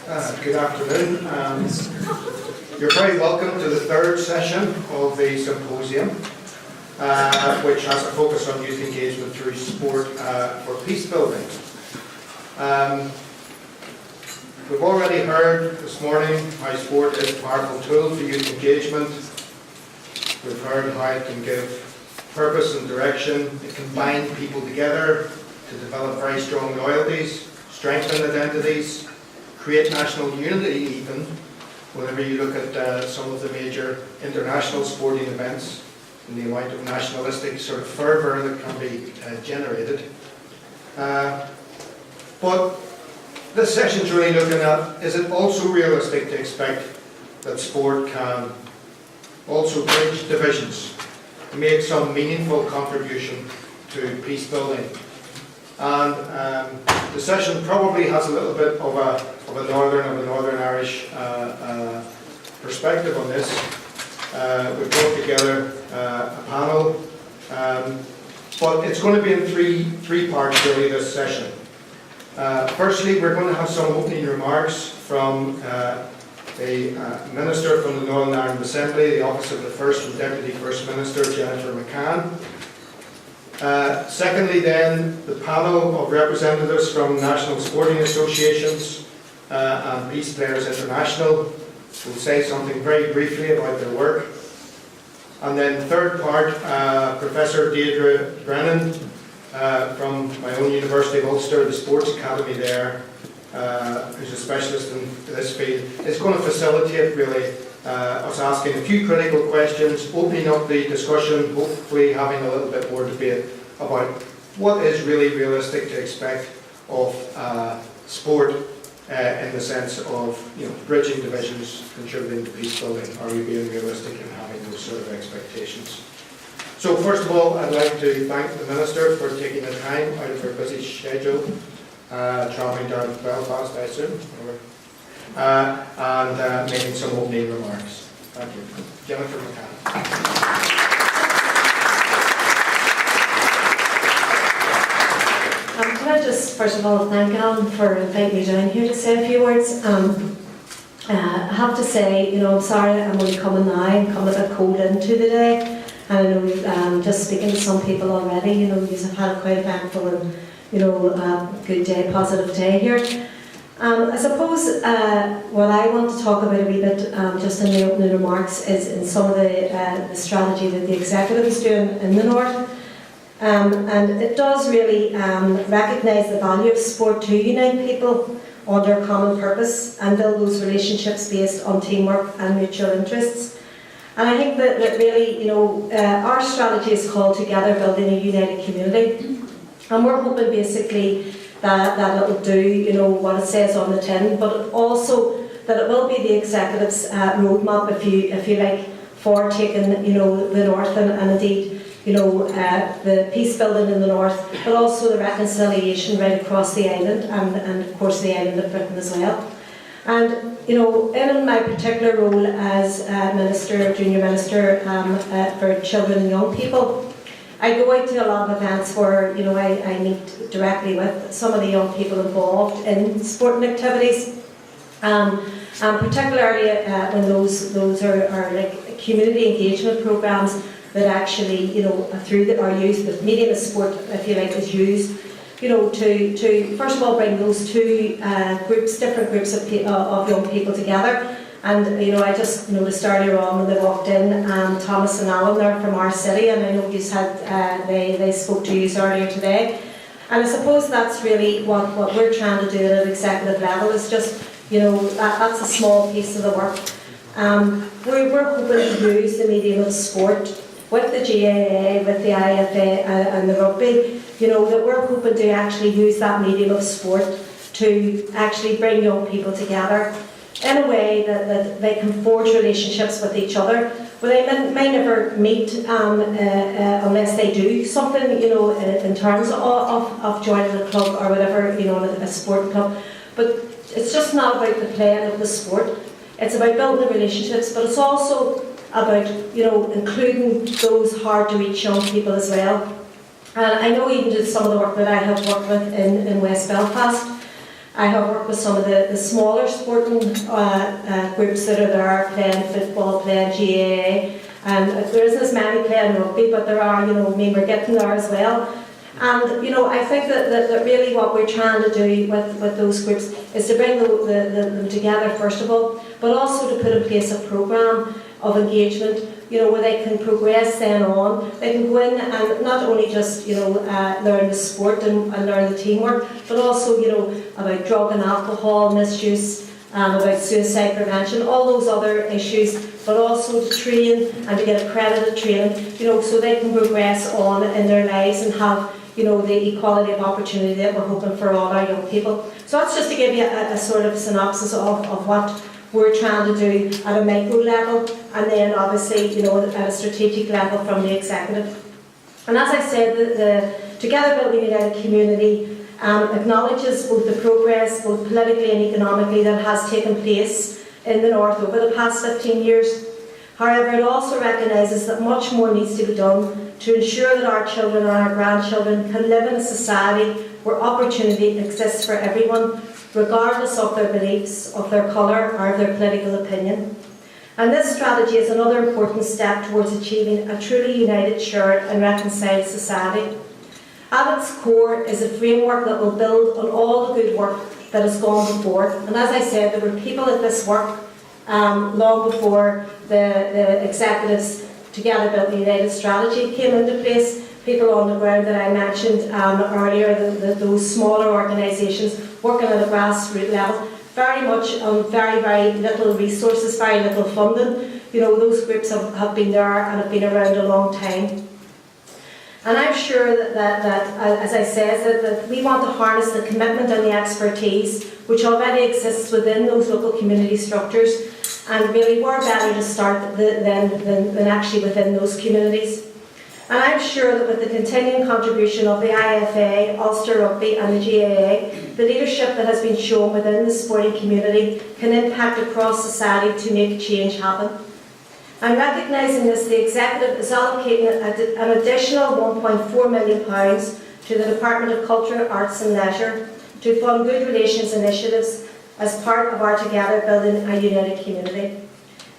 Good afternoon. You're very welcome to the third session of the Symposium, which has a focus on youth engagement through sport for peace building. We've already heard this morning how sport is a powerful tool for youth engagement. We've heard how it can give purpose and direction. It can bind people together to develop very strong loyalties, strengthen identities, create national unity even. Whenever you look at some of the major international sporting events and the amount of nationalistic sort of fervour that can be generated. But this session's really looking at, is it also realistic to expect that sport can also bridge divisions, make some meaningful contribution to peace building? And the session probably has a little bit of a Northern Irish perspective on this. We've brought together a panel, but it's going to be in three parts really this session. Firstly, we're going to have some opening remarks from a minister from the Northern Ireland Assembly, the Office of the First and Deputy First Minister, Jennifer McCann. Secondly then, the panel of representatives from national sporting associations and Peace Players International will say something very briefly about their work. And then third part, Professor Deirdre Brennan from my own University of Ulster, the Sports Academy there, who's a specialist in this field, is going to facilitate really us asking a few critical questions, opening up the discussion, hopefully having a little bit more debate about what is really realistic to expect of sport in the sense of bridging divisions, contributing to peace building. Are we being realistic in having those sort of expectations? So first of all, I'd like to thank the Minister for taking the time out of her busy schedule, travelling down to Belfast, I assume, and making some opening remarks. Thank you. Jennifer McCann. Can I just first of all thank Alan for inviting me down here to say a few words. I have to say, I'm sorry I'm only coming now. I'm coming a bit cold into the day. And I know, just speaking to some people already, you've had quite eventful and, good day, positive day here. I suppose what I want to talk about a wee bit, just in the opening remarks, is in some of the strategy that the executive is doing in the North. And it does really recognise the value of sport to unite people under a common purpose and build those relationships based on teamwork and mutual interests. And I think that really, our strategy is called Together Building a United Community. And we're hoping basically that it'll do, what it says on the tin, but also that it will be the executive's roadmap, if you like, for taking, the North and indeed, the peace building in the North, but also the reconciliation right across the island and of course the island of Britain as well. And in my particular role as Junior Minister for Children and Young People, I go out to a lot of events where I meet directly with some of the young people involved in sporting activities, and particularly when those are like community engagement programs that actually through our youth, with media and sport, if you like, is used. To first of all bring those two different groups of young people together. And I just noticed earlier on when they walked in, Thomas and Alan are from our city, and I know you had they spoke to you earlier today. And I suppose that's really what we're trying to do at an executive level, is just that's a small piece of the work. We're hoping to use the medium of sport with the GAA, with the IFA and the rugby, that we're hoping to actually use that medium of sport to actually bring young people together in a way that they can forge relationships with each other. Well, they may never meet unless they do something, in terms of joining a club or whatever, a sport club. But it's just not about the playing of the sport. It's about building the relationships, but it's also about, including those hard to reach young people as well. And I know even just some of the work that I have worked with in West Belfast, I have worked with some of the smaller sporting groups that are there, playing football, playing GAA, and there isn't as many playing rugby, but there are, we're getting there as well. And, I think that really what we're trying to do with those groups is to bring them together, first of all, but also to put in place a programme of engagement, where they can progress then on. They can go in and not only just, learn the sport and learn the teamwork, but also, about drug and alcohol misuse, about suicide prevention, all those other issues, but also to train and to get accredited training, so they can progress on in their lives and have, the equality of opportunity that we're hoping for all our young people. So that's just to give you a sort of synopsis of what we're trying to do at a micro level, and then obviously, at a strategic level from the executive. And as I said, the Together Building United community acknowledges both the progress, both politically and economically, that has taken place in the North over the past 15 years. However, it also recognises that much more needs to be done to ensure that our children and our grandchildren can live in a society where opportunity exists for everyone, regardless of their beliefs, of their colour or of their political opinion. And this strategy is another important step towards achieving a truly united, shared and reconciled society. At its core is a framework that will build on all the good work that has gone before. And as I said, there were people at this work long before the executives Together Building United strategy came into place. People on the ground that I mentioned earlier, those smaller organisations working at a grassroots level, very much on very, very little resources, very little funding. Those groups have been there and have been around a long time. And I'm sure that as I said, that we want to harness the commitment and the expertise which already exists within those local community structures, and really we're better to start than actually within those communities. And I'm sure that with the continuing contribution of the IFA, Ulster Rugby and the GAA, the leadership that has been shown within the sporting community can impact across society to make change happen. And recognising this, the Executive is allocating an additional £1.4 million to the Department of Culture, Arts and Leisure to fund good relations initiatives as part of our Together Building a United Community.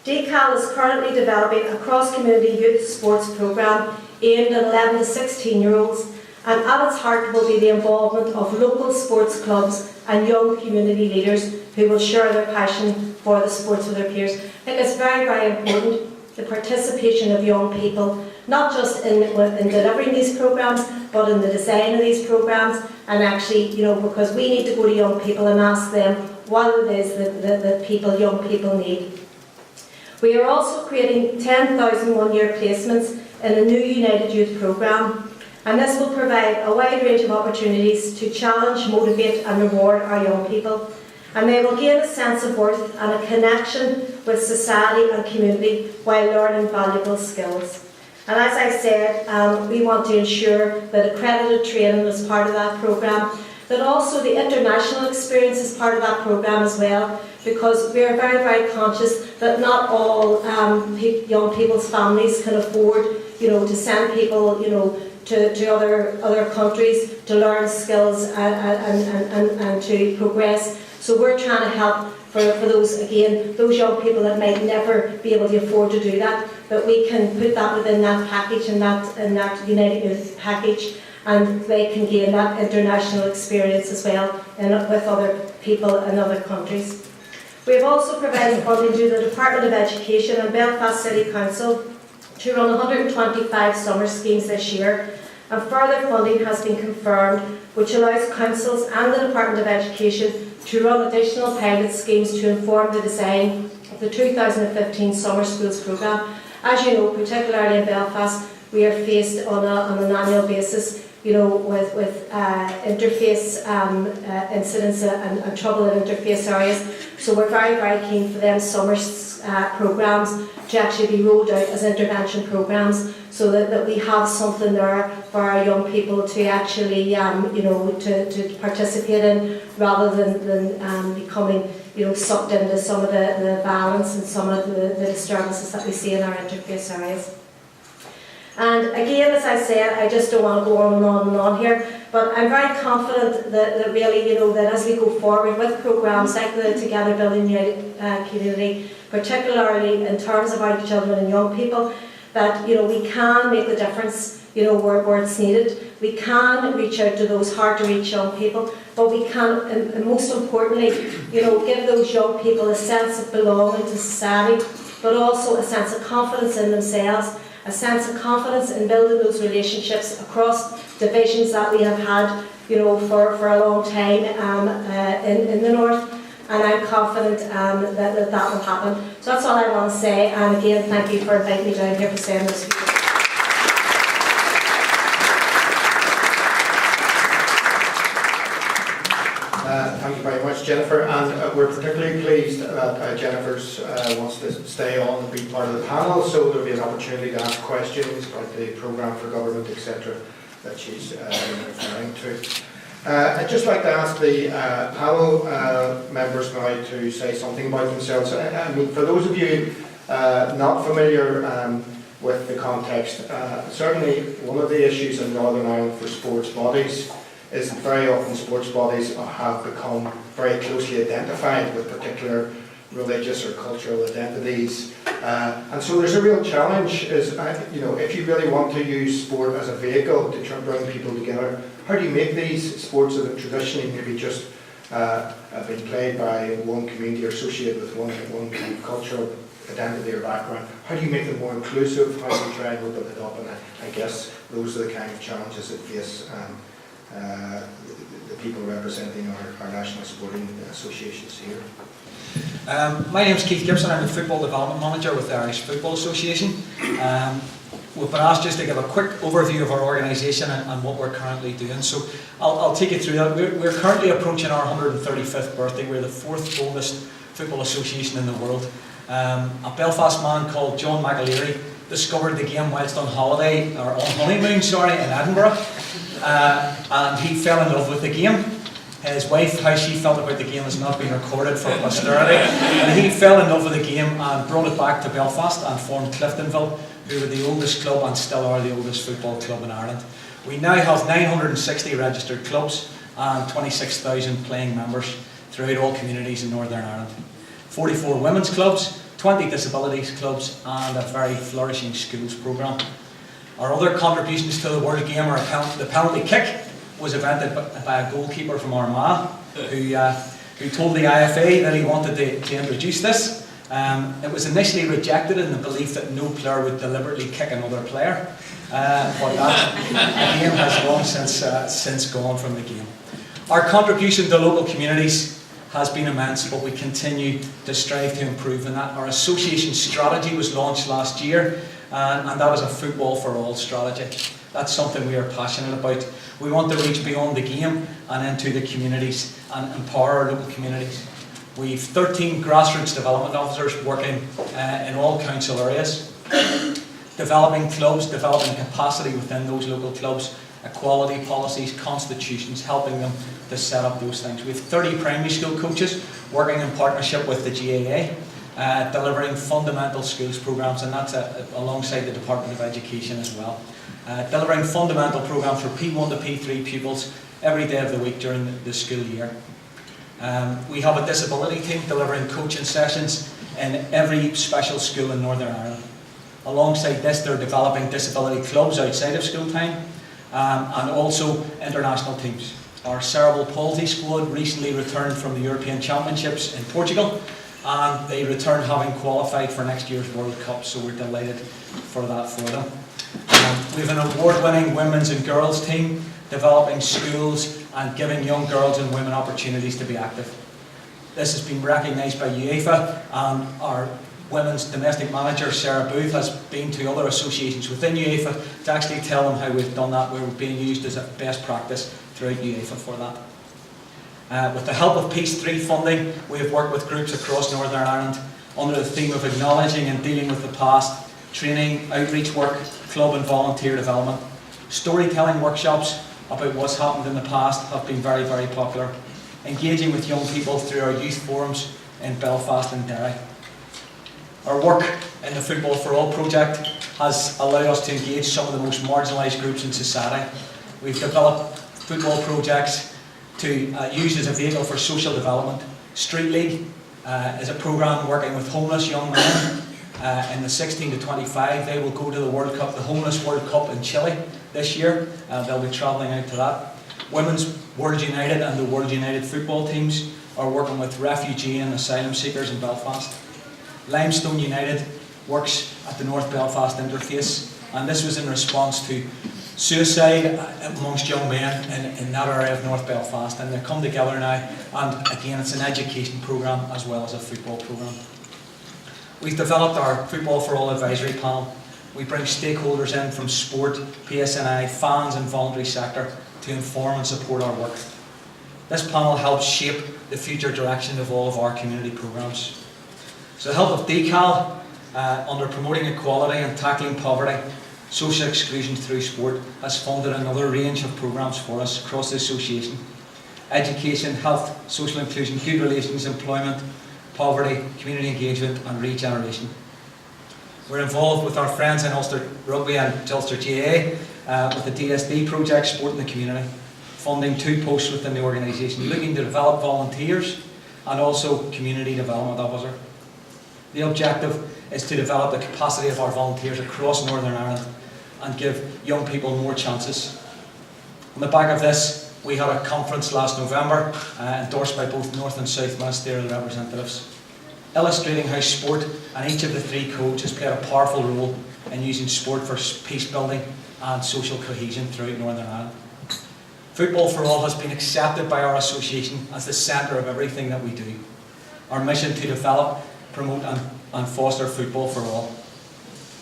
DCAL is currently developing a cross-community youth sports programme aimed at 11 to 16-year-olds, and at its heart will be the involvement of local sports clubs and young community leaders who will share their passion for the sports with their peers. I think it's very, very important, the participation of young people, not just in delivering these programmes, but in the design of these programmes, and actually, because we need to go to young people and ask them what it is that young people need. We are also creating 10,000 one-year placements in a new United Youth programme, and this will provide a wide range of opportunities to challenge, motivate and reward our young people, and they will gain a sense of worth and a connection with society and community while learning valuable skills. And as I said, we want to ensure that accredited training is part of that programme, that also the international experience is part of that programme as well, because we are very, very conscious that not all young people's families can afford, to send people, to other countries to learn skills and to progress. So we're trying to help for those young people that might never be able to afford to do that, but we can put that within that package and that United Youth package, and they can gain that international experience as well with other people in other countries. We have also provided funding to the Department of Education and Belfast City Council to run 125 summer schemes this year, and further funding has been confirmed which allows councils and the Department of Education to run additional pilot schemes to inform the design of the 2015 Summer Schools programme. As you know, particularly in Belfast, we are faced on an annual basis with interface incidents and trouble in interface areas. So we're very, very keen for them summer programmes to actually be rolled out as intervention programmes, so that we have something there for our young people to actually to participate in, rather than becoming sucked into some of the violence and some of the disturbances that we see in our interface areas. And again, as I said, I just don't want to go on and on and on here, But I'm very confident that really, that as we go forward with programmes like the Together Building United Community, particularly in terms of our children and young people, that we can make the difference, where it's needed. We can reach out to those hard to reach young people, but we can, and most importantly, give those young people a sense of belonging to society, but also a sense of confidence in themselves, a sense of confidence in building those relationships across divisions that we have had, for a long time in the north. And I'm confident that will happen. So that's all I want to say. And again, thank you for inviting me down here for saying this. Thank you very much, Jennifer, and we're particularly pleased that Jennifer wants to stay on and be part of the panel, so there'll be an opportunity to ask questions about the programme for government, etc., that she's referring to. I'd just like to ask the panel members now to say something about themselves. I mean, for those of you not familiar with the context, certainly one of the issues in Northern Ireland for sports bodies is that very often sports bodies have become very closely identified with particular religious or cultural identities. And so there's a real challenge, is, if you really want to use sport as a vehicle to try and bring people together, how do you make these sports that have traditionally maybe just been played by one community or associated with one kind of cultural identity or background, how do you make them more inclusive? How do you try and open it up? And I guess those are the kind of challenges that face the people representing our national sporting associations here. My name is Keith Gibson. I'm the Football Development Manager with the Irish Football Association. We've been asked just to give a quick overview of our organisation and what we're currently doing. So I'll take you through that. We're currently approaching our 135th birthday. We're the 4th oldest football association in the world. A Belfast man called John McAleary discovered the game whilst on holiday, or on honeymoon, in Edinburgh. And he fell in love with the game. His wife, how she felt about the game has not been recorded for posterity. And he fell in love with the game and brought it back to Belfast and formed Cliftonville, who were the oldest club and still are the oldest football club in Ireland. We now have 960 registered clubs and 26,000 playing members throughout all communities in Northern Ireland. 44 women's clubs, 20 disabilities clubs, and a very flourishing schools programme. Our other contributions to the world game are the penalty kick. Was invented by a goalkeeper from Armagh who told the IFA that he wanted to introduce this. It was initially rejected in the belief that no player would deliberately kick another player, but that game has long since gone from the game. Our contribution to local communities has been immense, but we continue to strive to improve in that. Our association strategy was launched last year, and that is a football for all strategy. That's something we are passionate about. We want to reach beyond the game and into the communities and empower our local communities. We've 13 grassroots development officers working in all council areas, developing clubs, developing capacity within those local clubs, equality policies, constitutions, helping them to set up those things. We have 30 primary school coaches working in partnership with the GAA, delivering fundamental schools programmes, and that's alongside the Department of Education as well. Delivering fundamental programmes for P1 to P3 pupils every day of the week during the school year. We have a disability team delivering coaching sessions in every special school in Northern Ireland. Alongside this, they're developing disability clubs outside of school time, and also international teams. Our cerebral palsy squad recently returned from the European Championships in Portugal, and they returned having qualified for next year's World Cup, so we're delighted for that for them. We have an award-winning women's and girls team developing schools and giving young girls and women opportunities to be active. This has been recognised by UEFA, and our women's domestic manager Sarah Booth has been to other associations within UEFA to actually tell them how we've done that. We're being used as a best practice throughout UEFA for that. With the help of Peace 3 funding, we have worked with groups across Northern Ireland under the theme of acknowledging and dealing with the past, training, outreach work, club and volunteer development. Storytelling workshops about what's happened in the past have been very, very popular. Engaging with young people through our youth forums in Belfast and Derry. Our work in the Football for All project has allowed us to engage some of the most marginalised groups in society. We've developed football projects to use as a vehicle for social development. Street League is a programme working with homeless young men in the 16 to 25. They will go to the World Cup, the Homeless World Cup in Chile this year. They'll be travelling out to that. Women's World United and the World United football teams are working with refugee and asylum seekers in Belfast. Limestone United works at the North Belfast interface, and this was in response to suicide amongst young men in that area of North Belfast, and they come together now, and again it's an education programme as well as a football programme. We've developed our Football for All advisory panel. We bring stakeholders in from sport, PSNI, fans and voluntary sector to inform and support our work. This panel helps shape the future direction of all of our community programmes. So the help of DECAL, under promoting equality and tackling poverty, social exclusion through sport, has funded another range of programmes for us across the association. Education, health, social inclusion, good relations, employment, poverty, community engagement and regeneration. We're involved with our friends in Ulster Rugby and Ulster GAA with the DSD project, Sport in the Community, funding 2 posts within the organisation, looking to develop volunteers and also community development officer. The objective is to develop the capacity of our volunteers across Northern Ireland and give young people more chances. On the back of this, we had a conference last November endorsed by both North and South ministerial representatives, illustrating how sport and each of the 3 codes has played a powerful role in using sport for peace building and social cohesion throughout Northern Ireland. Football for All has been accepted by our association as the centre of everything that we do. Our mission to develop, promote and foster football for all.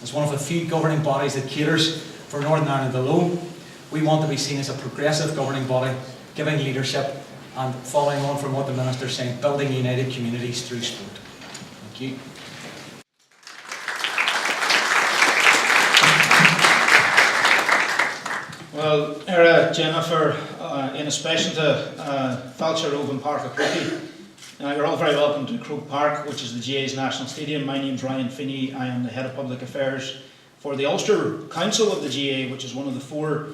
As one of the few governing bodies that caters for Northern Ireland alone, we want to be seen as a progressive governing body, giving leadership and following on from what the Minister's saying, building united communities through sport. Thank you. Well, Era Jennifer, in especial to Falcher Oven Park of Croke. You're all very welcome to Croke Park, which is the GAA's national stadium. My name's Ryan Finney. I am the Head of Public Affairs for the Ulster Council of the GAA, which is one of the 4,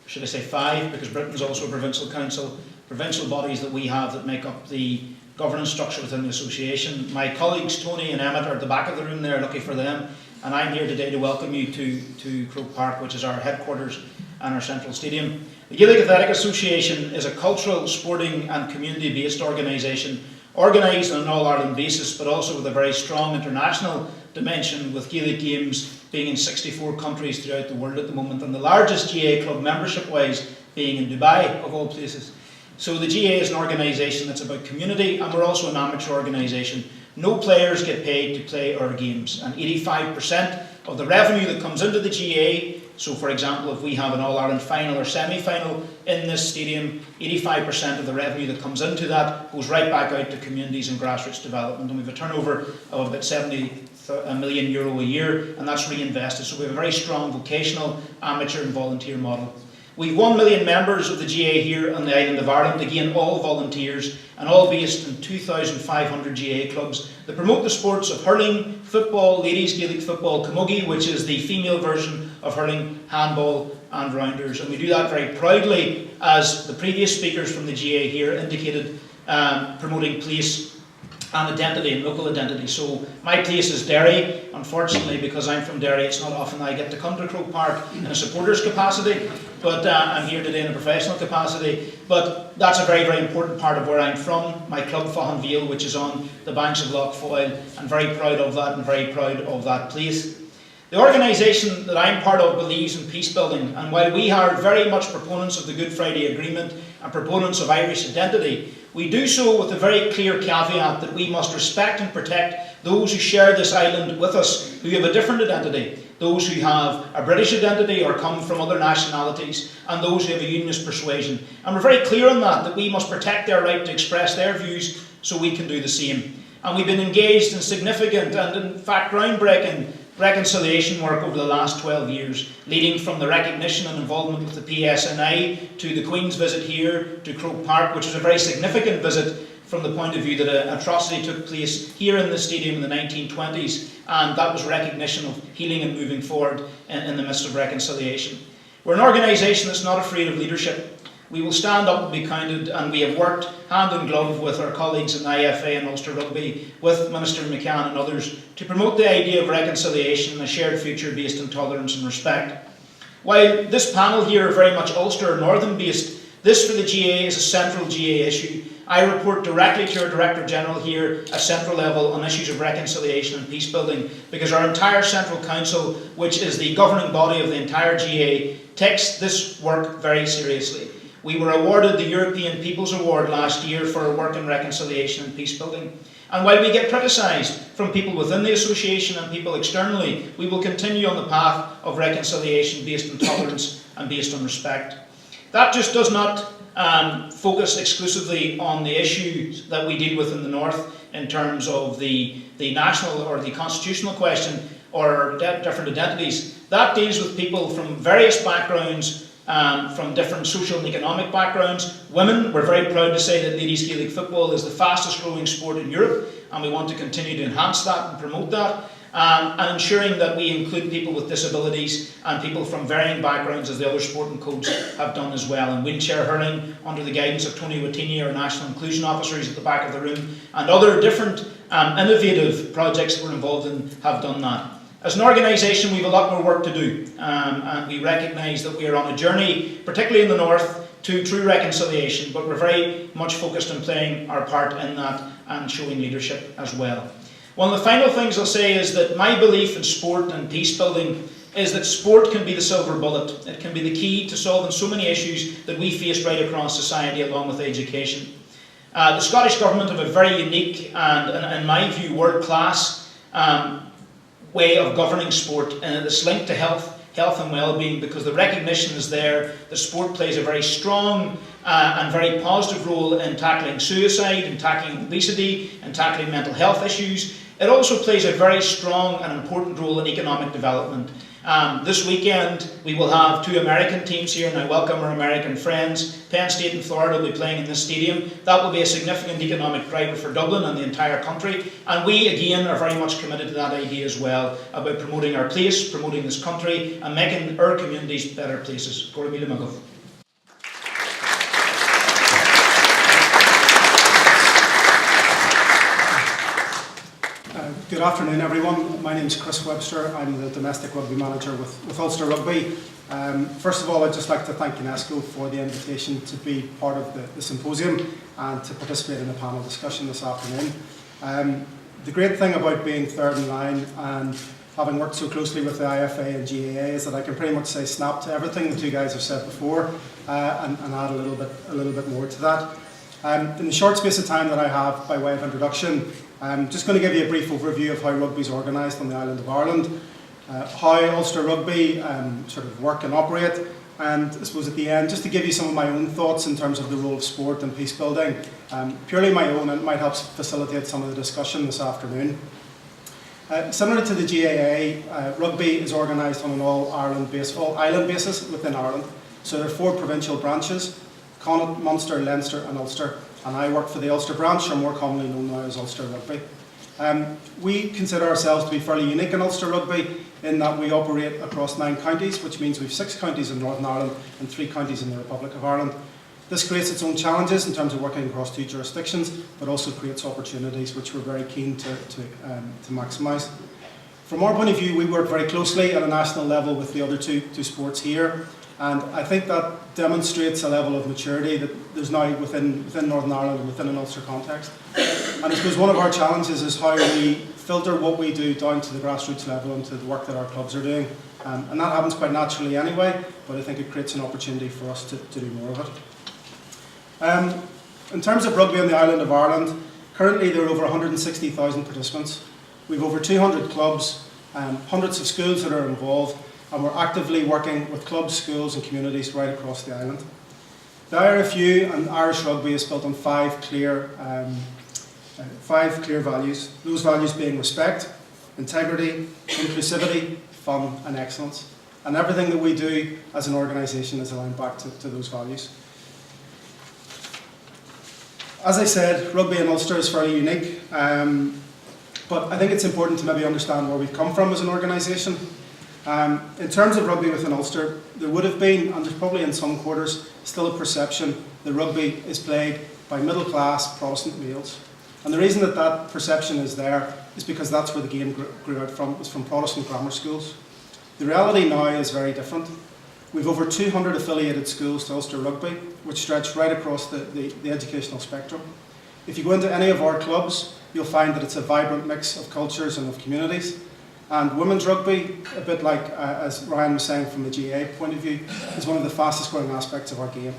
should I say 5, because Britain's also a provincial council, provincial bodies that we have that make up the governance structure within the association. My colleagues Tony and Emmett are at the back of the room there, lucky for them, and I'm here today to welcome you to Croke Park, which is our headquarters and our central stadium. The Gaelic Athletic Association is a cultural, sporting and community-based organisation organised on an all-Ireland basis, but also with a very strong international dimension, with Gaelic games being in 64 countries throughout the world at the moment, and the largest GAA club membership-wise being in Dubai, of all places. So the GAA is an organisation that's about community, and we're also an amateur organisation. No players get paid to play our games, and 85% of the revenue that comes into the GAA, so for example, if we have an All-Ireland final or semi-final in this stadium, 85% of the revenue that comes into that goes right back out to communities and grassroots development, and we have a turnover of about 70 million euro a year, and that's reinvested. So we have a very strong vocational, amateur and volunteer model. We've 1 million members of the GAA here on the island of Ireland, again all volunteers, and all based in 2,500 GAA clubs that promote the sports of hurling, football, ladies Gaelic football, camogie, which is the female version of hurling, handball and rounders. And we do that very proudly, as the previous speakers from the GAA here indicated, promoting place and identity and local identity. So my place is Derry. Unfortunately, because I'm from Derry, it's not often I get to come to Croke Park in a supporters capacity, but I'm here today in a professional capacity. But that's a very, very important part of where I'm from. My club, Fahan Vale, which is on the banks of Lough Foyle. I'm very proud of that and very proud of that place. The organisation that I'm part of believes in peace building, and while we are very much proponents of the Good Friday Agreement and proponents of Irish identity, we do so with a very clear caveat that we must respect and protect those who share this island with us, who have a different identity, those who have a British identity or come from other nationalities, and those who have a unionist persuasion. And we're very clear on that we must protect their right to express their views so we can do the same. And we've been engaged in significant and in fact groundbreaking reconciliation work over the last 12 years, leading from the recognition and involvement with the PSNI to the Queen's visit here to Croke Park, which was a very significant visit from the point of view that an atrocity took place here in the stadium in the 1920s, and that was recognition of healing and moving forward in the midst of reconciliation. We're an organisation that's not afraid of leadership. We will stand up and be counted, and we have worked hand in glove with our colleagues in the IFA and Ulster Rugby, with Minister McCann and others, to promote the idea of reconciliation and a shared future based on tolerance and respect. While this panel here are very much Ulster Northern based, this for the GA is a central GA issue. I report directly to our Director General here at central level on issues of reconciliation and peace building, because our entire Central Council, which is the governing body of the entire GA, takes this work very seriously. We were awarded the European People's Award last year for our work in reconciliation and peace building. And while we get criticised from people within the association and people externally, we will continue on the path of reconciliation based on tolerance and based on respect. That just does not focus exclusively on the issues that we deal with in the North in terms of the national or the constitutional question or different identities. That deals with people from various backgrounds, from different social and economic backgrounds. Women, we're very proud to say that ladies Gaelic football is the fastest growing sport in Europe, and we want to continue to enhance that and promote that. And ensuring that we include people with disabilities and people from varying backgrounds, as the other sporting codes have done as well. And wheelchair hurling, under the guidance of Tony Watini, our National Inclusion Officer, who's at the back of the room, and other different innovative projects that we're involved in, have done that. As an organisation, we have a lot more work to do, and we recognise that we are on a journey, particularly in the North, to true reconciliation, but we're very much focused on playing our part in that and showing leadership as well. One of the final things I'll say is that my belief in sport and peace building is that sport can be the silver bullet. It can be the key to solving so many issues that we face right across society, along with education. The Scottish Government have a very unique and, in my view, world-class way of governing sport, and it's linked to health and well-being, because the recognition is there that sport plays a very strong and very positive role in tackling suicide, in tackling obesity, in tackling mental health issues. It also plays a very strong and important role in economic development. This weekend we will have 2 American teams here, and I welcome our American friends. Penn State and Florida will be playing in this stadium. That will be a significant economic driver for Dublin and the entire country, and we again are very much committed to that idea as well, about promoting our place, promoting this country, and making our communities better places. Gora míle maith. Good afternoon, everyone. My name is Chris Webster. I'm the Domestic Rugby Manager with Ulster Rugby. First of all, I'd just like to thank UNESCO for the invitation to be part of the Symposium and to participate in the panel discussion this afternoon. The great thing about being third in line and having worked so closely with the IFA and GAA is that I can pretty much say snap to everything the 2 guys have said before and add a little bit more to that. In the short space of time that I have by way of introduction, I'm just going to give you a brief overview of how rugby is organised on the island of Ireland, how Ulster Rugby sort of work and operate, and I suppose at the end, just to give you some of my own thoughts in terms of the role of sport and peace building, purely my own, and it might help facilitate some of the discussion this afternoon. Similar to the GAA, rugby is organised on an all-island basis within Ireland. So there are 4 provincial branches: Connaught, Munster, Leinster and Ulster. And I work for the Ulster branch, or more commonly known now as Ulster Rugby. We consider ourselves to be fairly unique in Ulster Rugby in that we operate across 9 counties, which means we have 6 counties in Northern Ireland and 3 counties in the Republic of Ireland. This creates its own challenges in terms of working across 2 jurisdictions, but also creates opportunities which we're very keen to maximise. From our point of view, we work very closely at a national level with the other two sports here. And I think that demonstrates a level of maturity that there's now within Northern Ireland and within an Ulster context. And I suppose one of our challenges is how we filter what we do down to the grassroots level and to the work that our clubs are doing. And that happens quite naturally anyway, but I think it creates an opportunity for us to do more of it. In terms of rugby on the island of Ireland, currently there are over 160,000 participants. We've over 200 clubs, hundreds of schools that are involved, and we're actively working with clubs, schools and communities right across the island. The IRFU and Irish Rugby is built on 5 clear values, those values being respect, integrity, inclusivity, fun and excellence. And everything that we do as an organisation is aligned back to those values. As I said, rugby in Ulster is fairly unique, but I think it's important to maybe understand where we've come from as an organisation. In terms of rugby within Ulster, there would have been, and there's probably in some quarters, still a perception that rugby is played by middle-class Protestant males. And the reason that that perception is there is because that's where the game grew out from. It was from Protestant grammar schools. The reality now is very different. We've over 200 affiliated schools to Ulster Rugby, which stretch right across the educational spectrum. If you go into any of our clubs, you'll find that it's a vibrant mix of cultures and of communities. And women's rugby, a bit like, as Ryan was saying from the GA point of view, is one of the fastest growing aspects of our game.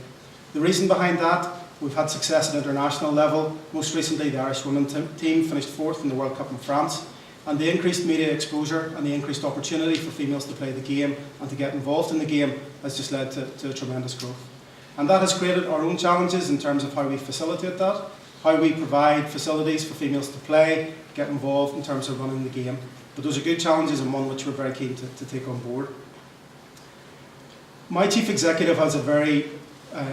The reason behind that, we've had success at international level. Most recently, the Irish women's team finished 4th in the World Cup in France. And the increased media exposure and the increased opportunity for females to play the game and to get involved in the game has just led to a tremendous growth. And that has created our own challenges in terms of how we facilitate that, how we provide facilities for females to play, get involved in terms of running the game. But those are good challenges and one which we're very keen to take on board. My chief executive has a very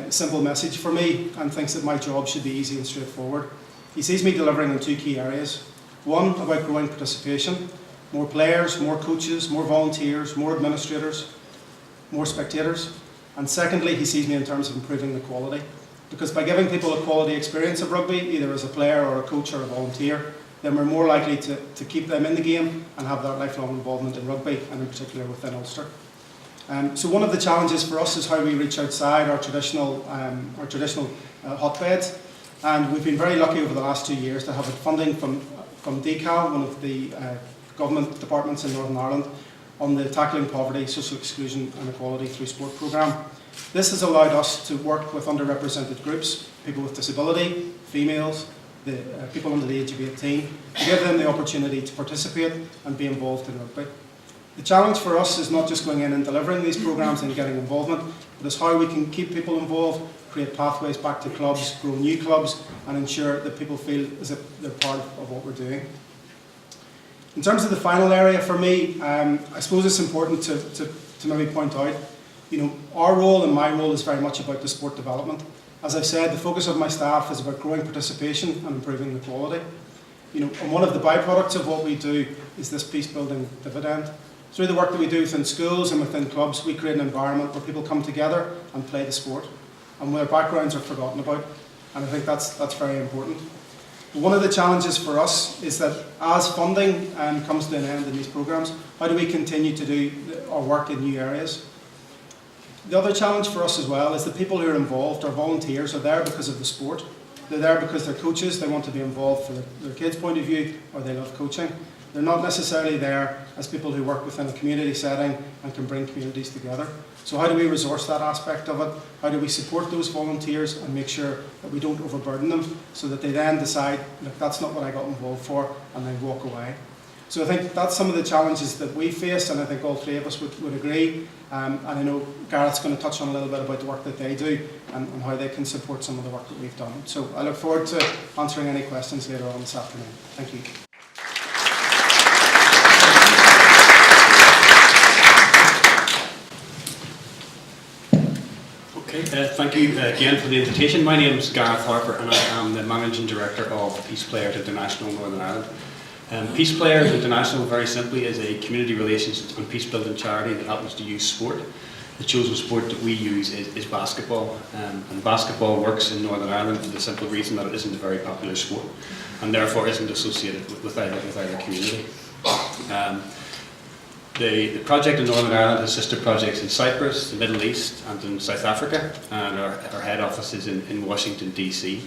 simple message for me and thinks that my job should be easy and straightforward. He sees me delivering in 2 key areas. One, about growing participation, more players, more coaches, more volunteers, more administrators, more spectators. And secondly, he sees me in terms of improving the quality. Because by giving people a quality experience of rugby, either as a player or a coach or a volunteer, then we're more likely to keep them in the game and have that lifelong involvement in rugby, and in particular within Ulster. So one of the challenges for us is how we reach outside our traditional hotbeds. And we've been very lucky over the last 2 years to have funding from DCAL, one of the government departments in Northern Ireland, on the Tackling Poverty, Social Exclusion and Equality Through Sport programme. This has allowed us to work with underrepresented groups, people with disability, females, people under the age of 18, to give them the opportunity to participate and be involved in rugby. The challenge for us is not just going in and delivering these programmes and getting involvement, but it's how we can keep people involved, create pathways back to clubs, grow new clubs, and ensure that people feel as if they're part of what we're doing. In terms of the final area for me, I suppose it's important to maybe point out, our role and my role is very much about the sport development. As I said, the focus of my staff is about growing participation and improving the quality. And one of the byproducts of what we do is this peace-building dividend. Through the work that we do within schools and within clubs, we create an environment where people come together and play the sport, and where backgrounds are forgotten about. And I think that's very important. But one of the challenges for us is that as funding comes to an end in these programmes, how do we continue to do our work in new areas? The other challenge for us as well is the people who are involved, our volunteers, are there because of the sport. They're there because they're coaches, they want to be involved from their kids' point of view, or they love coaching. They're not necessarily there as people who work within a community setting and can bring communities together. So how do we resource that aspect of it? How do we support those volunteers and make sure that we don't overburden them so that they then decide, look, that's not what I got involved for, and they walk away. So I think that's some of the challenges that we face, and I think all 3 of us would agree. And I know Gareth's going to touch on a little bit about the work that they do and how they can support some of the work that we've done. So I look forward to answering any questions later on this afternoon. Thank you. Okay, thank you again for the invitation. My name is Gareth Harper and I am the Managing Director of Peace Players International Northern Ireland. Peace Players International, very simply, is a community relations and peace building charity that happens to use sport. The chosen sport that we use is basketball, and basketball works in Northern Ireland for the simple reason that it isn't a very popular sport and therefore isn't associated with either community. The project in Northern Ireland has sister projects in Cyprus, the Middle East and in South Africa, and our head office is in Washington DC.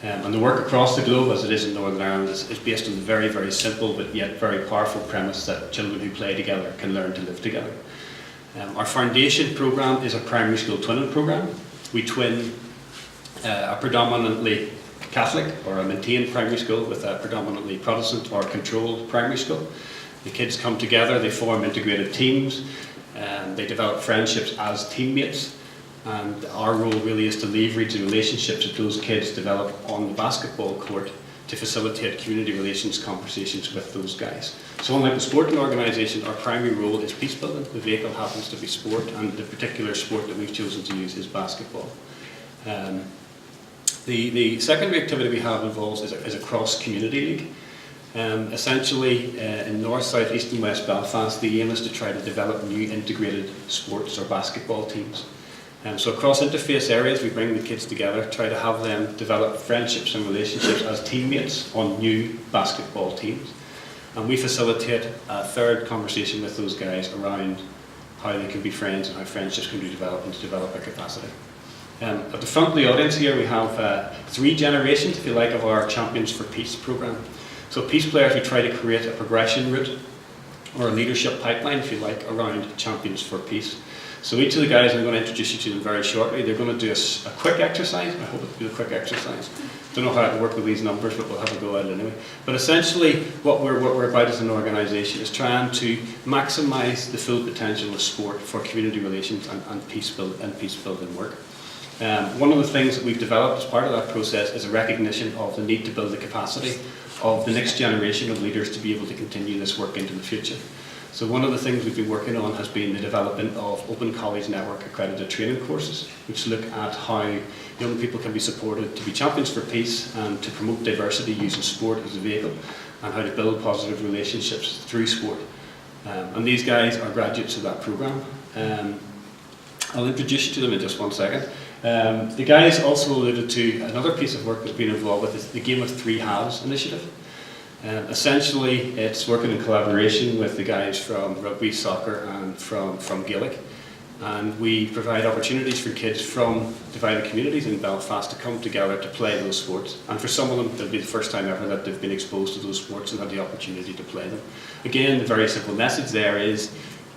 And the work across the globe, as it is in Northern Ireland, is based on the very, very simple but yet very powerful premise that children who play together can learn to live together. Our foundation programme is a primary school twinning programme. We twin a predominantly Catholic or a maintained primary school with a predominantly Protestant or controlled primary school. The kids come together, they form integrated teams, they develop friendships as teammates, and our role really is to leverage the relationships that those kids develop on the basketball court to facilitate community relations conversations with those guys. So unlike the sporting organisation, our primary role is peace building. The vehicle happens to be sport, and the particular sport that we've chosen to use is basketball. The secondary activity we have involves is a cross-community league. Essentially, in north, south, east and west Belfast, the aim is to try to develop new integrated sports or basketball teams. So across interface areas, we bring the kids together, try to have them develop friendships and relationships as teammates on new basketball teams. And we facilitate a third conversation with those guys around how they can be friends and how friendships can be developed and to develop their capacity. At the front of the audience here, we have 3 generations, if you like, of our Champions for Peace programme. So peace players, we try to create a progression route or a leadership pipeline, if you like, around Champions for Peace. So each of the guys, I'm going to introduce you to them very shortly. They're going to do a quick exercise. I hope it'll be a quick exercise. Don't know how it will work with these numbers, but we'll have a go at it anyway. But essentially, what we're about as an organisation is trying to maximise the full potential of sport for community relations and peace building work. One of the things that we've developed as part of that process is a recognition of the need to build the capacity of the next generation of leaders to be able to continue this work into the future. So one of the things we've been working on has been the development of Open College Network accredited training courses, which look at how young people can be supported to be champions for peace and to promote diversity using sport as a vehicle, and how to build positive relationships through sport. And these guys are graduates of that programme. I'll introduce you to them in just one second. The guys also alluded to another piece of work that's been involved with is the Game of Three Halves initiative. Essentially, it's working in collaboration with the guys from rugby, soccer and from Gaelic. And we provide opportunities for kids from divided communities in Belfast to come together to play those sports. And for some of them, it'll be the first time ever that they've been exposed to those sports and had the opportunity to play them. Again, the very simple message there is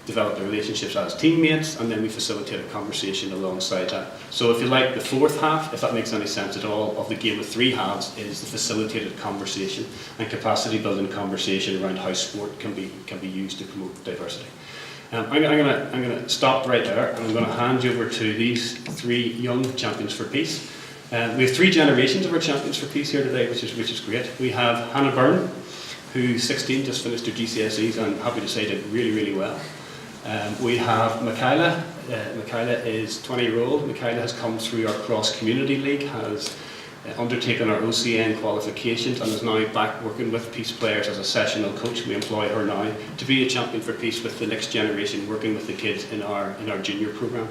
develop the relationships as teammates, and then we facilitate a conversation alongside that. So if you like, the fourth half, if that makes any sense at all, of the Game of Three Halves is the facilitated conversation and capacity building conversation around how sport can be used to promote diversity. I'm going to stop right there, and I'm going to hand you over to these 3 young Champions for Peace. We have 3 generations of our Champions for Peace here today, which is great. We have Hannah Byrne, who's 16, just finished her GCSEs, and I'm happy to say did really, really well. We have Michaela. Michaela is 20-year-old. Michaela has come through our Cross Community League, has undertaken our OCN qualifications, and is now back working with peace players as a sessional coach. We employ her now to be a champion for peace with the next generation, working with the kids in our junior programme.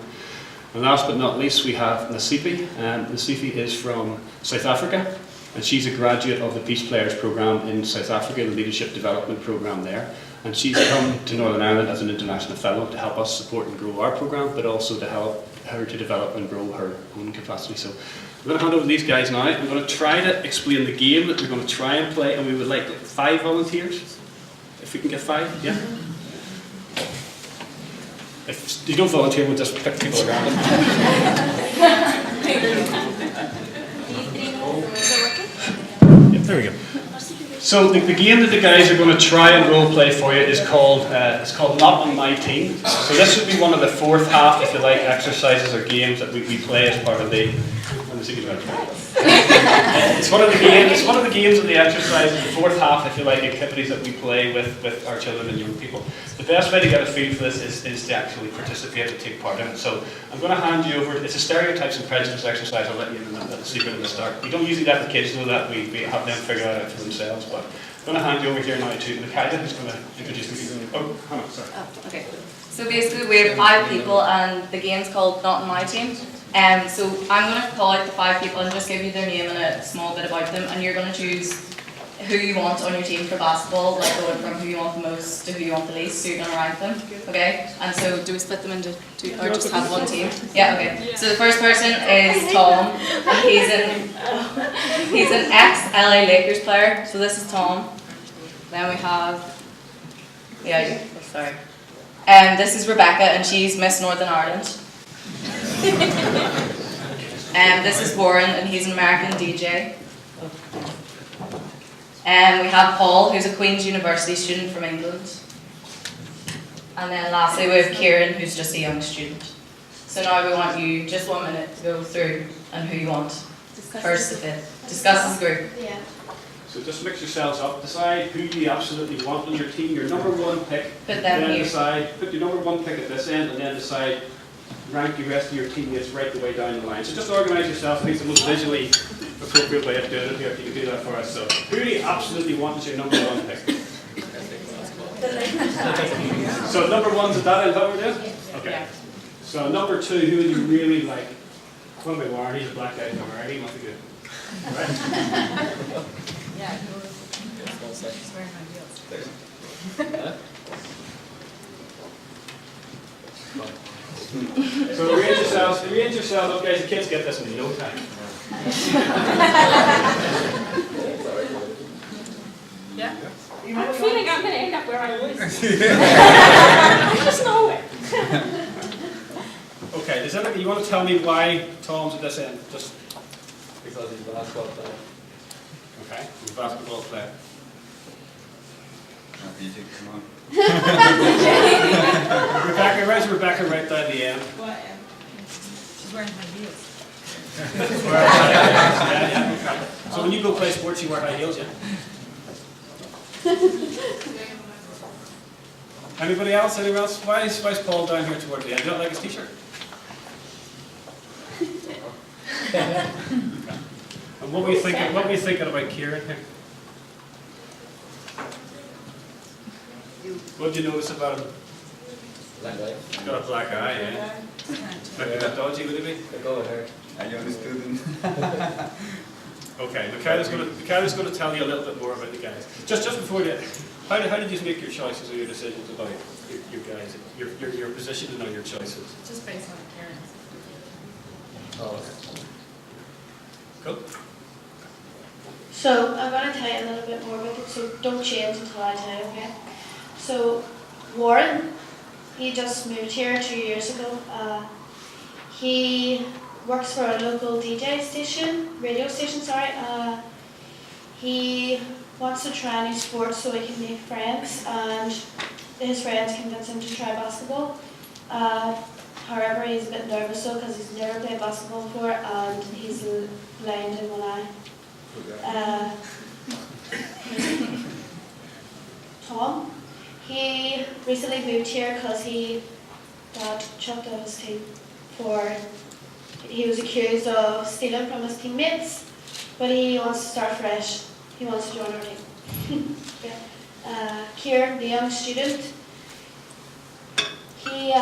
And last but not least, we have Nasipi. Nasipi is from South Africa, and she's a graduate of the Peace Players programme in South Africa, the leadership development programme there. And she's come to Northern Ireland as an international fellow to help us support and grow our programme, but also to help her to develop and grow her own capacity. So I'm going to hand over to these guys now. I'm going to try to explain the game that we're going to try and play, and we would like 5 volunteers. If we can get 5, yeah? If you don't volunteer, we'll just pick people around them. Yep, there we go. So the game that the guys are going to try and role play for you is called Not On My Team. So this would be one of the fourth half, if you like, exercises or games that we play as part of the. It's one of the games of the exercise, the fourth half, if you like, activities that we play with our children and young people. The best way to get a feel for this is to actually participate and take part in it. So I'm going to hand you over. It's a stereotypes and prejudice exercise. I'll let you in the secret at the start. We don't usually let the kids know that. We have them figure it out for themselves. But I'm going to hand you over here now to Michaela, who's going to introduce the game. Oh, Hannah, sorry. Oh, okay. So basically we have 5 people, and the game's called Not On My Team. So I'm going to call out the 5 people and just give you their name and a small bit about them, and you're going to choose who you want on your team for basketball, like going from who you want the most to who you want the least, so you're going to rank them, okay? And so do we split them into 2 or just have one team? Yeah, okay. So the first person is Tom, and he's an ex-LA Lakers player, so this is Tom. Then we have, this is Rebecca, and she's Miss Northern Ireland. This is Warren, and he's an American DJ. We have Paul, who's a Queen's University student from England. And then lastly we have Kieran, who's just a young student. So now we want you just 1 minute to go through and who you want. First to 5th. Discuss as a group. Yeah. So just mix yourselves up, decide who you absolutely want on your team, your number 1 pick. Put them then here. Put your number 1 pick at this end, and then decide rank the rest of your teammates right the way down the line. So just organise yourself. I think it's the most visually appropriate way of doing it here. If you could do that for us. So, who do you absolutely want as your number one pick? So number one's is that what we're doing? Okay. So number two, who would you really like? What am I wearing? He's a black guy. Don't worry, he must be good. Right? Yeah. So arrange yourselves. Look, guys, the kids get this in no time. Yeah. I'm feeling I'm going to end up where I was. I just know it. Okay, does anybody, you want to tell me why Tom's at this end? Just Because he's a basketball player. okay, he's a basketball player. You two, come on. Rebecca, where's Rebecca right down the end? What? She's wearing high heels. Yeah, okay. So when you go play sports, you wear high heels, yeah? Anybody else? Anyone else? Why is Paul down here toward the end? You don't like his t-shirt? Okay. And what were you thinking? What were you thinking about Kieran here? What did you notice about him? Black guy. He's got a black eye, yeah. Maybe a bit dodgy, would he be? Go with her. A young student. Okay, Michaela's going to tell you a little bit more about the guys. Just before that, how did you make your choices or your decisions about your guys, your position and all your choices? Just based on appearance. Oh, okay. Cool. So I'm going to tell you a little bit more about it, so don't change until I tell you, okay? So Warren, he just moved here 2 years ago. He works for a local radio station, sorry. He wants to try new sports so he can make friends, and his friends convince him to try basketball. However, he's a bit nervous though because he's never played basketball before and he's blind in one eye. Tom, he recently moved here because he got chucked out of his team he was accused of stealing from his teammates, but he wants to start fresh. He wants to join our team. Yeah. Kieran, the young student, he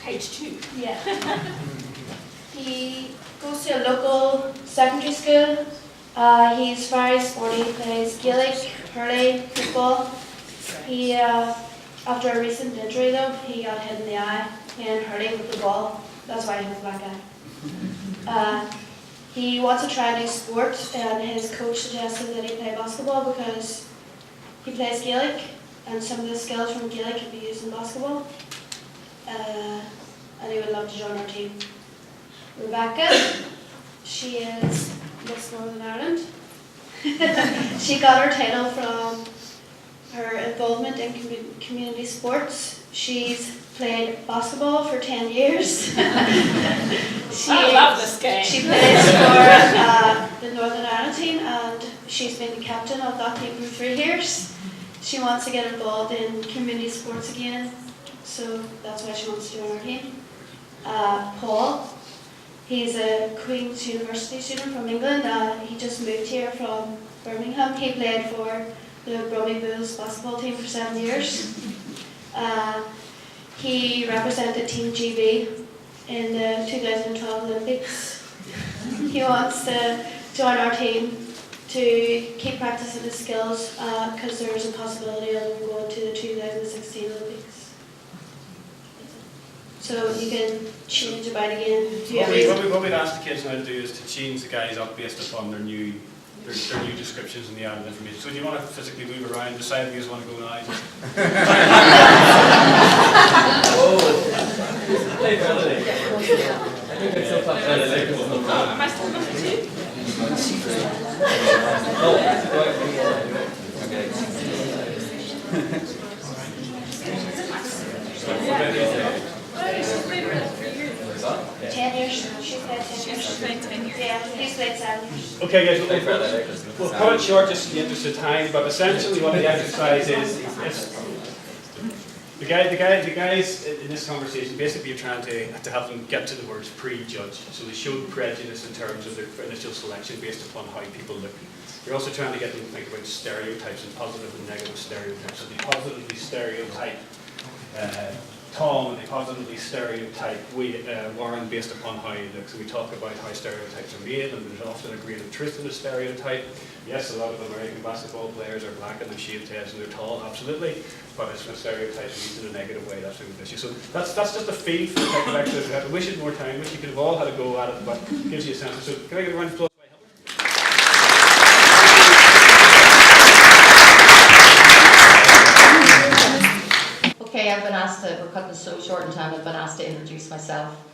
Page 2. yeah. He goes to a local secondary school. He's very sporty. He plays Gaelic, hurley, football. He, after a recent injury though, he got hit in the eye and hurling with the ball. That's why he has a black eye. He wants to try a new sport, and his coach suggested that he play basketball because he plays Gaelic, and some of the skills from Gaelic can be used in basketball. And he would love to join our team. Rebecca, she is Miss Northern Ireland. She got her title from her involvement in community sports. She's played basketball for 10 years. I love this game. She plays for the Northern Ireland team, and she's been the captain of that team for 3 years. She wants to get involved in community sports again, so that's why she wants to join our team. Paul, he's a Queen's University student from England. He just moved here from Birmingham. He played for the Bromley Bulls basketball team for 7 years. He represented Team GB in the 2012 Olympics. He wants to join our team to keep practicing his skills because there is a possibility of him going to the 2016 Olympics. So you can change about again. What we'd ask the kids now to do is to change the guys up based upon their new descriptions and the added information. So do you want to physically move around and decide if you just want to go now? I think it's so tough. Am I still number 2? She's played for 3 years. 10 years. She's played 10 years. She's played 10 years. Yeah, he's played 7 years. Okay guys, we'll cut it short just in the interest of time, but essentially what the exercise is the The guys in this conversation, basically you're trying to help them get to the words prejudge. So they showed prejudice in terms of their initial selection based upon how people look. You're also trying to get them to think about stereotypes and positive and negative stereotypes. So they positively stereotype Tom, and they positively stereotype Warren based upon how he looks. So we talk about how stereotypes are made, and there's often a grain of truth in a stereotype. Yes, a lot of American basketball players are black and they've shaved heads and they're tall, absolutely. But it's when stereotypes used in a negative way, that's the issue. So that's just a feel for the type of exercise we have. I wish it more time, wish you could have all had a go at it, but it gives you a sense. So can I get a round of applause? Okay, I've been asked to, we're cutting so short in time, I've been asked to introduce myself.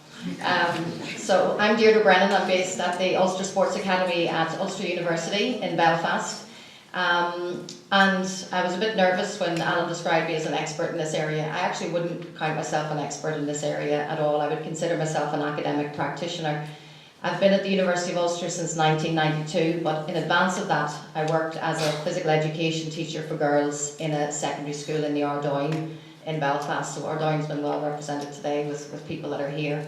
So I'm Deirdre Brennan, I'm based at the Ulster Sports Academy at Ulster University in Belfast. And I was a bit nervous when Alan described me as an expert in this area. I actually wouldn't count myself an expert in this area at all. I would consider myself an academic practitioner. I've been at the University of Ulster since 1992, but in advance of that, I worked as a physical education teacher for girls in a secondary school in the Ardoyne in Belfast. So Ardoyne's been well represented today with people that are here.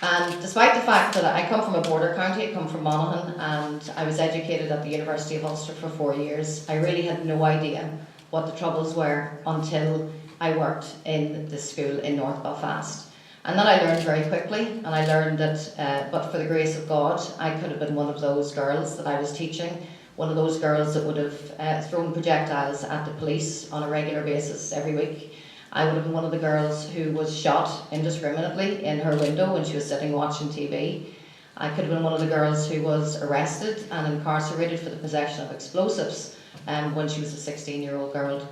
And despite the fact that I come from a border county, I come from Monaghan, and I was educated at the University of Ulster for 4 years, I really had no idea what the troubles were until I worked in this school in North Belfast. And then I learned very quickly, and I learned that, but for the grace of God, I could have been one of those girls that I was teaching, one of those girls that would have thrown projectiles at the police on a regular basis every week. I would have been one of the girls who was shot indiscriminately in her window when she was sitting watching TV. I could have been one of the girls who was arrested and incarcerated for the possession of explosives when she was a 16-year-old girl.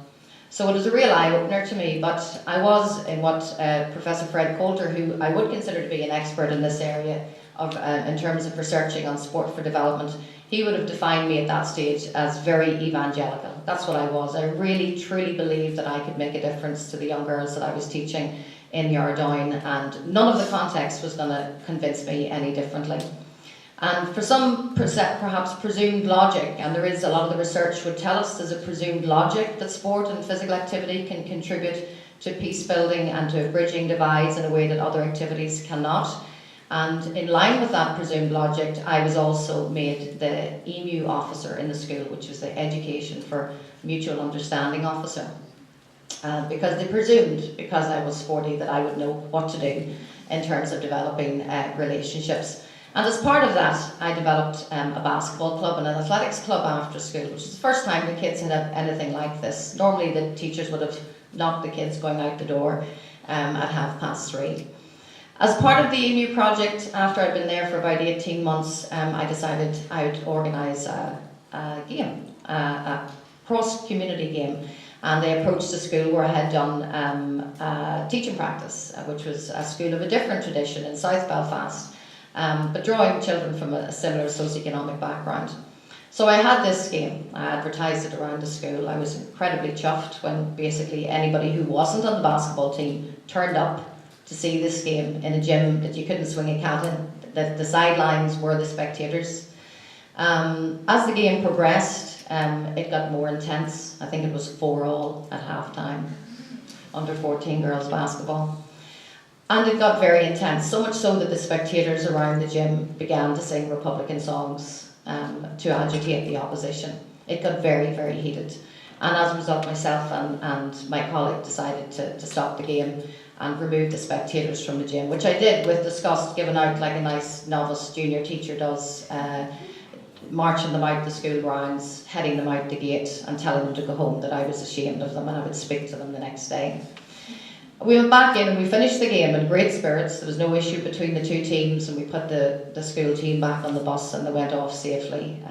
So it was a real eye-opener to me, but I was in what Professor Fred Coulter, who I would consider to be an expert in this area of, in terms of researching on sport for development, he would have defined me at that stage as very evangelical. That's what I was. I really, truly believed that I could make a difference to the young girls that I was teaching in the Ardoyne, and none of the context was going to convince me any differently. And for some perhaps presumed logic, and there is a lot of the research would tell us there's a presumed logic that sport and physical activity can contribute to peace building and to bridging divides in a way that other activities cannot. And in line with that presumed logic, I was also made the EMU officer in the school, which was the Education for Mutual Understanding officer. Because they presumed, because I was 40, that I would know what to do in terms of developing relationships. And as part of that, I developed a basketball club and an athletics club after school, which is the first time the kids had anything like this. Normally the teachers would have knocked the kids going out the door at 3:30. As part of the EMU project, after I'd been there for about 18 months, I decided I would organise a game, a cross-community game. And they approached the school where I had done teaching practice, which was a school of a different tradition in South Belfast, but drawing children from a similar socioeconomic background. So I had this game, I advertised it around the school. I was incredibly chuffed when basically anybody who wasn't on the basketball team turned up to see this game in a gym that you couldn't swing a cat in. The sidelines were the spectators. As the game progressed, it got more intense. I think it was 4-all at half-time, under 14 girls basketball. And it got very intense, so much so that the spectators around the gym began to sing Republican songs to agitate the opposition. It got very, very heated. And as a result, myself and my colleague decided to stop the game and remove the spectators from the gym, which I did with disgust, given out like a nice novice junior teacher does, marching them out the school grounds, heading them out the gate and telling them to go home, that I was ashamed of them and I would speak to them the next day. We went back in and we finished the game in great spirits. There was no issue between the two teams, and we put the school team back on the bus and they went off safely,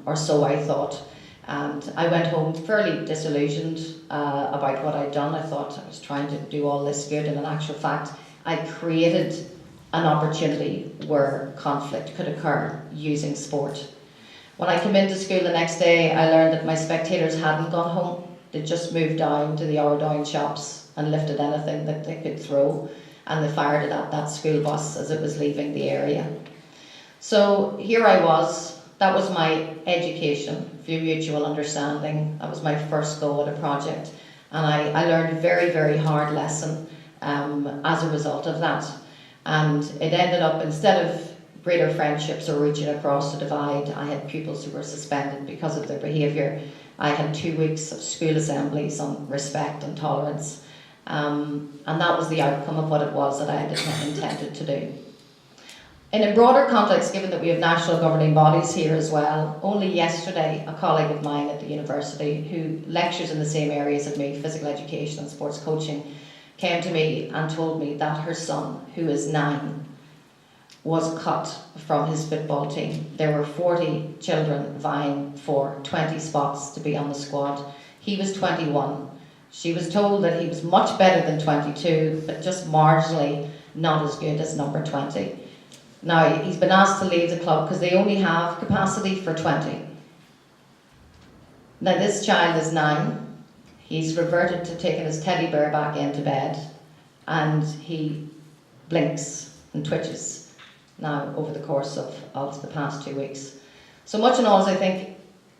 or so I thought. And I went home fairly disillusioned about what I'd done. I thought I was trying to do all this good, and in actual fact I created an opportunity where conflict could occur using sport. When I came into school the next day, I learned that my spectators hadn't gone home. They'd just moved down to the Ardoyne shops and lifted anything that they could throw, and they fired it at that school bus as it was leaving the area. So here I was. That was my education through mutual understanding. That was my first go at a project. And I learned a very, very hard lesson as a result of that. And it ended up, instead of greater friendships or reaching across the divide, I had pupils who were suspended because of their behaviour. I had 2 weeks of school assemblies on respect and tolerance. And that was the outcome of what it was that I had intended to do. In a broader context, given that we have national governing bodies here as well, only yesterday a colleague of mine at the university who lectures in the same areas as me, physical education and sports coaching, came to me and told me that her son, who is 9, was cut from his football team. There were 40 children vying for 20 spots to be on the squad. He was 21. She was told that he was much better than 22, but just marginally not as good as number 20. Now, he's been asked to leave the club because they only have capacity for 20. Now, this child is 9. He's reverted to taking his teddy bear back into bed, and he blinks and twitches now over the course of the past 2 weeks. So much in all, as I think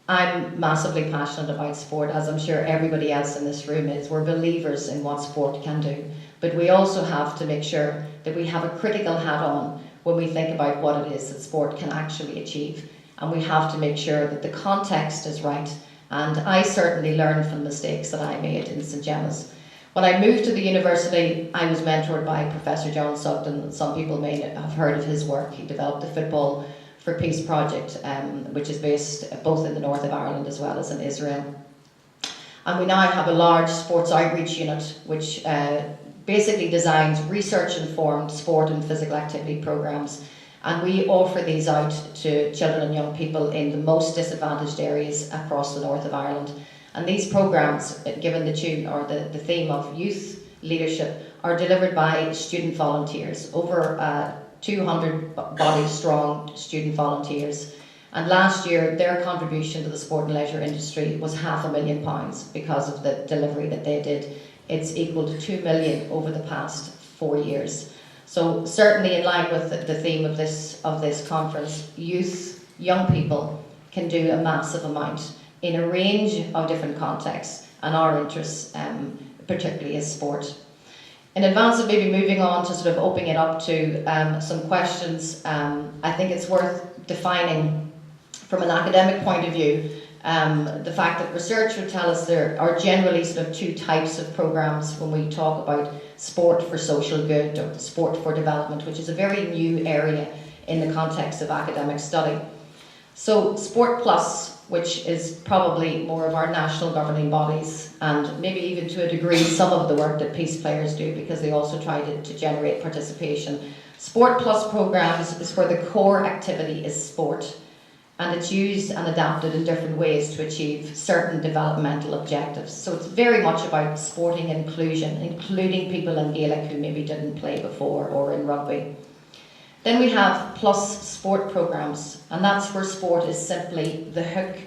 I'm massively passionate about sport, as I'm sure everybody else in this room is. We're believers in what sport can do, but we also have to make sure that we have a critical hat on when we think about what it is that sport can actually achieve. And we have to make sure that the context is right. And I certainly learned from mistakes that I made in St Gemma's. When I moved to the university, I was mentored by Professor John Sugden. Some people may have heard of his work. He developed the Football for Peace project, which is based both in the north of Ireland as well as in Israel. And we now have a large sports outreach unit, which basically designs research-informed sport and physical activity programs. And we offer these out to children and young people in the most disadvantaged areas across the north of Ireland. And these programs, given the tune or the theme of youth leadership, are delivered by student volunteers, over 200 body strong student volunteers. And last year, their contribution to the sport and leisure industry was £500,000 because of the delivery that they did. It's equal to 2 million over the past 4 years. So certainly in line with the theme of this conference, youth, young people can do a massive amount in a range of different contexts, and our interests particularly is sport. In advance of maybe moving on to sort of opening it up to some questions, I think it's worth defining from an academic point of view the fact that research would tell us there are generally sort of 2 types of programs when we talk about sport for social good or sport for development, which is a very new area in the context of academic study. So Sport Plus, which is probably more of our national governing bodies, and maybe even to a degree some of the work that Peace Players do, because they also try to generate participation. Sport Plus programs is where the core activity is sport, and it's used and adapted in different ways to achieve certain developmental objectives. So it's very much about sporting inclusion, including people in Gaelic who maybe didn't play before or in rugby. Then we have Plus sport programs, and that's where sport is simply the hook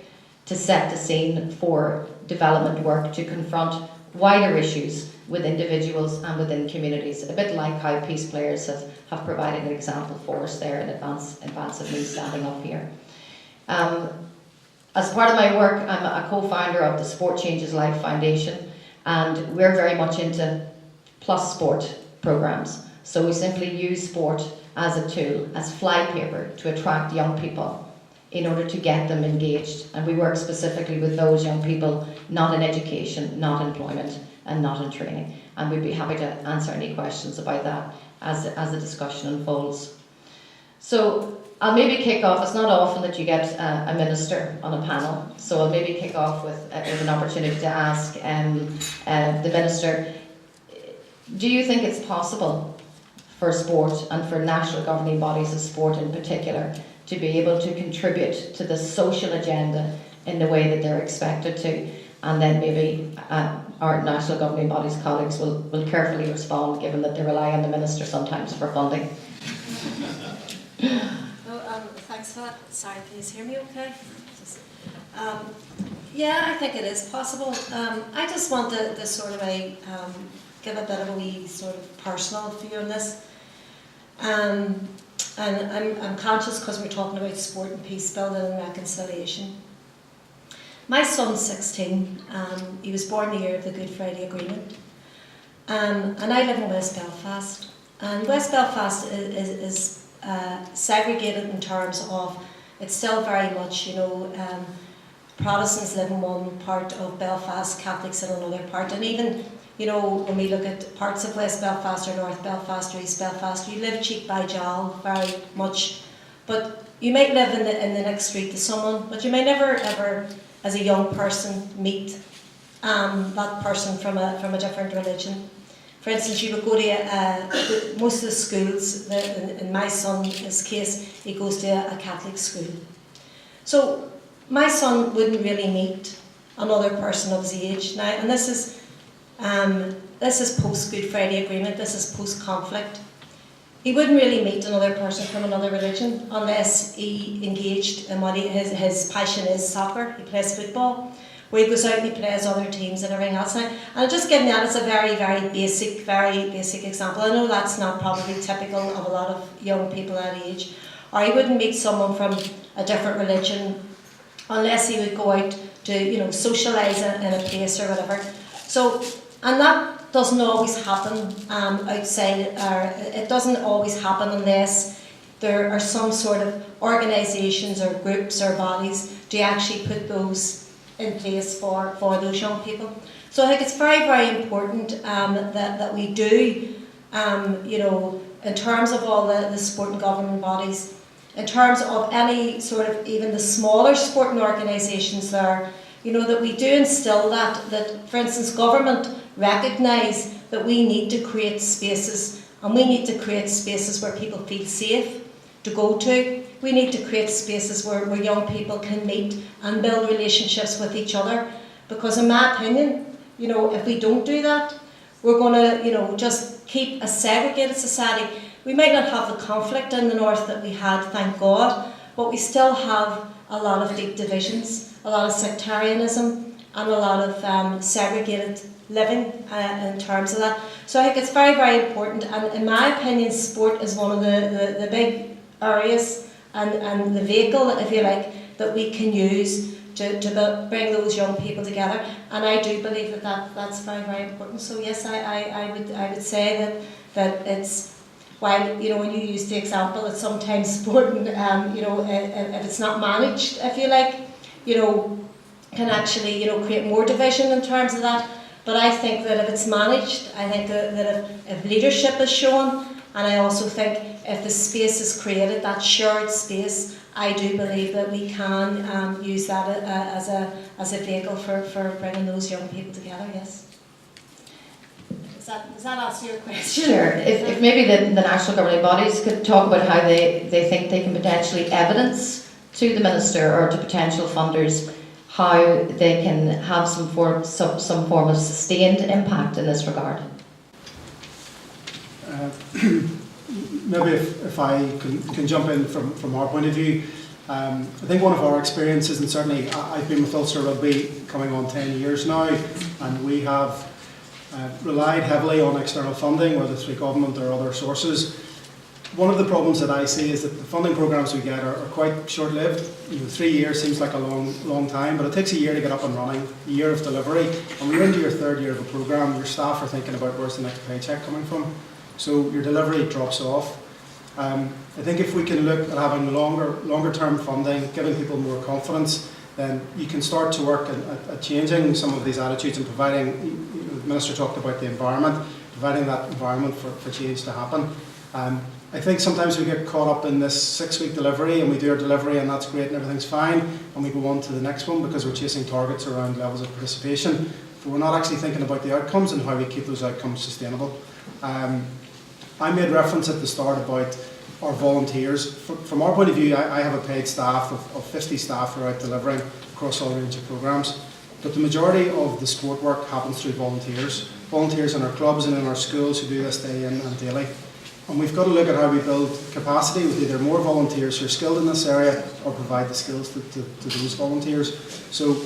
to set the scene for development work to confront wider issues with individuals and within communities, a bit like how Peace Players have provided an example for us there in advance of me standing up here. As part of my work, I'm a co-founder of the Sport Changes Life Foundation, and we're very much into plus sport programs. So we simply use sport as a tool, as flypaper to attract young people in order to get them engaged. And we work specifically with those young people not in education, not employment, and not in training. And we'd be happy to answer any questions about that as the discussion unfolds. So I'll maybe kick off. It's not often that you get a minister on a panel, so I'll maybe kick off with an opportunity to ask the minister, do you think it's possible for sport and for national governing bodies of sport in particular to be able to contribute to the social agenda in the way that they're expected to? And then maybe our national governing bodies colleagues will carefully respond, given that they rely on the minister sometimes for funding. Thanks for that. Sorry, can you hear me okay? Yeah, I think it is possible. I just want to sort of give a bit of a wee sort of personal view on this. And I'm conscious because we're talking about sport and peace building and reconciliation. My son's 16. He was born the year of the Good Friday Agreement. And I live in West Belfast. And West Belfast is segregated in terms of, it's still very much, Protestants live in one part of Belfast, Catholics in another part. And even, when we look at parts of West Belfast or North Belfast or East Belfast, you live cheek by jowl very much. But you might live in the next street to someone, but you may never ever, as a young person, meet that person from a different religion. For instance, you would go to most of the schools, in my son's case, he goes to a Catholic school. So my son wouldn't really meet another person of his age now, and this is post Good Friday Agreement, this is post conflict. He wouldn't really meet another person from another religion unless he engaged in what his passion is, soccer. He plays football, where he goes out and he plays other teams and everything else. And I'm just giving that as a very, very basic example. I know that's not probably typical of a lot of young people that age. Or he wouldn't meet someone from a different religion unless he would go out to, socialise in a place or whatever. So, and that doesn't always happen outside, or it doesn't always happen unless there are some sort of organisations or groups or bodies to actually put those in place for those young people. So I think it's very, very important that we do, in terms of all the sport and government bodies, in terms of any sort of even the smaller sporting organisations there, that we do instill that, for instance, government recognise that we need to create spaces, and we need to create spaces where people feel safe to go to. We need to create spaces where young people can meet and build relationships with each other. Because in my opinion, if we don't do that, we're going to, just keep a segregated society. We might not have the conflict in the north that we had, thank God, but we still have a lot of deep divisions, a lot of sectarianism, and a lot of segregated living in terms of that. So I think it's very, very important, and in my opinion, sport is one of the big areas and the vehicle, if you like, that we can use to bring those young people together. And I do believe that's very, very important. So yes, I would say that it's, while when you use the example that sometimes sport, if it's not managed, if you like, can actually create more division in terms of that. But I think that if it's managed, I think that if leadership is shown, and I also think if the space is created, that shared space, I do believe that we can use that as a vehicle for bringing those young people together, yes. Does that answer your question? Sure. If maybe the national governing bodies could talk about how they think they can potentially evidence to the Minister or to potential funders how they can have some form of sustained impact in this regard. Maybe if I can jump in from our point of view, I think one of our experiences, and certainly I've been with Ulster Rugby coming on 10 years now, and we have relied heavily on external funding, whether through government or other sources. One of the problems that I see is that the funding programmes we get are quite short-lived. 3 years seems like a long time, but it takes a year to get up and running, a year of delivery. And when you're into your third year of a programme, your staff are thinking about where's the next paycheck coming from. So your delivery drops off. I think if we can look at having longer term funding, giving people more confidence, then you can start to work at changing some of these attitudes and providing, the Minister talked about the environment, providing that environment for change to happen. I think sometimes we get caught up in this 6-week delivery, and we do our delivery and that's great and everything's fine, and we go on to the next one because we're chasing targets around levels of participation, but we're not actually thinking about the outcomes and how we keep those outcomes sustainable. I made reference at the start about our volunteers. From our point of view, I have a paid staff of 50 staff who are out delivering across all range of programmes, but the majority of the sport work happens through volunteers. Volunteers in our clubs and in our schools who do this day in and daily. And we've got to look at how we build capacity with either more volunteers who are skilled in this area or provide the skills to those volunteers. So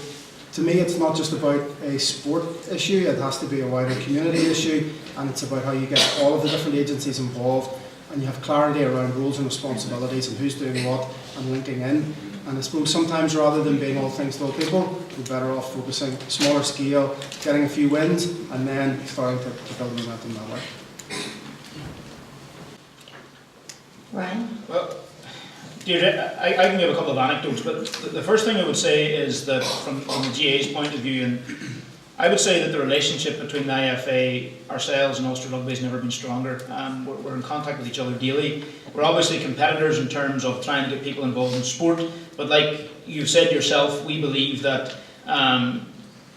to me, it's not just about a sport issue, it has to be a wider community issue, and it's about how you get all of the different agencies involved and you have clarity around roles and responsibilities and who's doing what and linking in. And I suppose sometimes rather than being all things to all people, we're better off focusing smaller scale, getting a few wins, and then starting to build momentum that way. Ryan? Well, Deirdre, I can give a couple of anecdotes, but the first thing I would say is that from the GA's point of view, and I would say that the relationship between the IFA, ourselves and Ulster Rugby has never been stronger. We're in contact with each other daily. We're obviously competitors in terms of trying to get people involved in sport, but like you said yourself, we believe that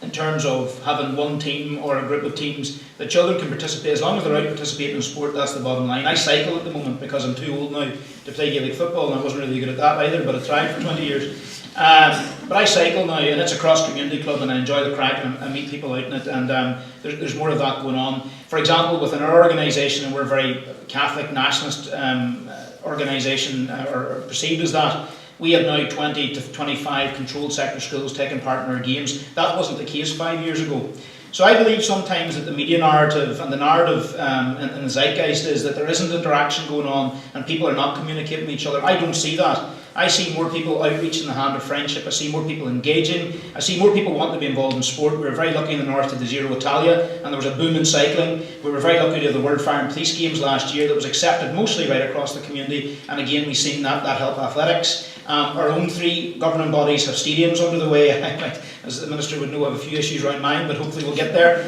in terms of having one team or a group of teams, that children can participate as long as they're out participating in sport. That's the bottom line. I cycle at the moment because I'm too old now to play Gaelic football, and I wasn't really good at that either, but I tried for 20 years. But I cycle now, and it's a cross-community club, and I enjoy the crack, and I meet people out in it, and there's more of that going on. For example, within our organisation, and we're a very Catholic nationalist organisation, or perceived as that, we have now 20 to 25 controlled sector schools taking part in our games. That wasn't the case 5 years ago. So I believe sometimes that the media narrative and the narrative in the zeitgeist is that there isn't interaction going on and people are not communicating with each other. I don't see that. I see more people outreaching the hand of friendship. I see more people engaging. I see more people wanting to be involved in sport. We were very lucky in the north to the Giro Italia, and there was a boom in cycling. We were very lucky to the World Fire and Police Games last year that was accepted mostly right across the community, and again we've seen that help athletics. Our own 3 governing bodies have stadiums under the way. As the Minister would know, I have a few issues around mine, but hopefully we'll get there.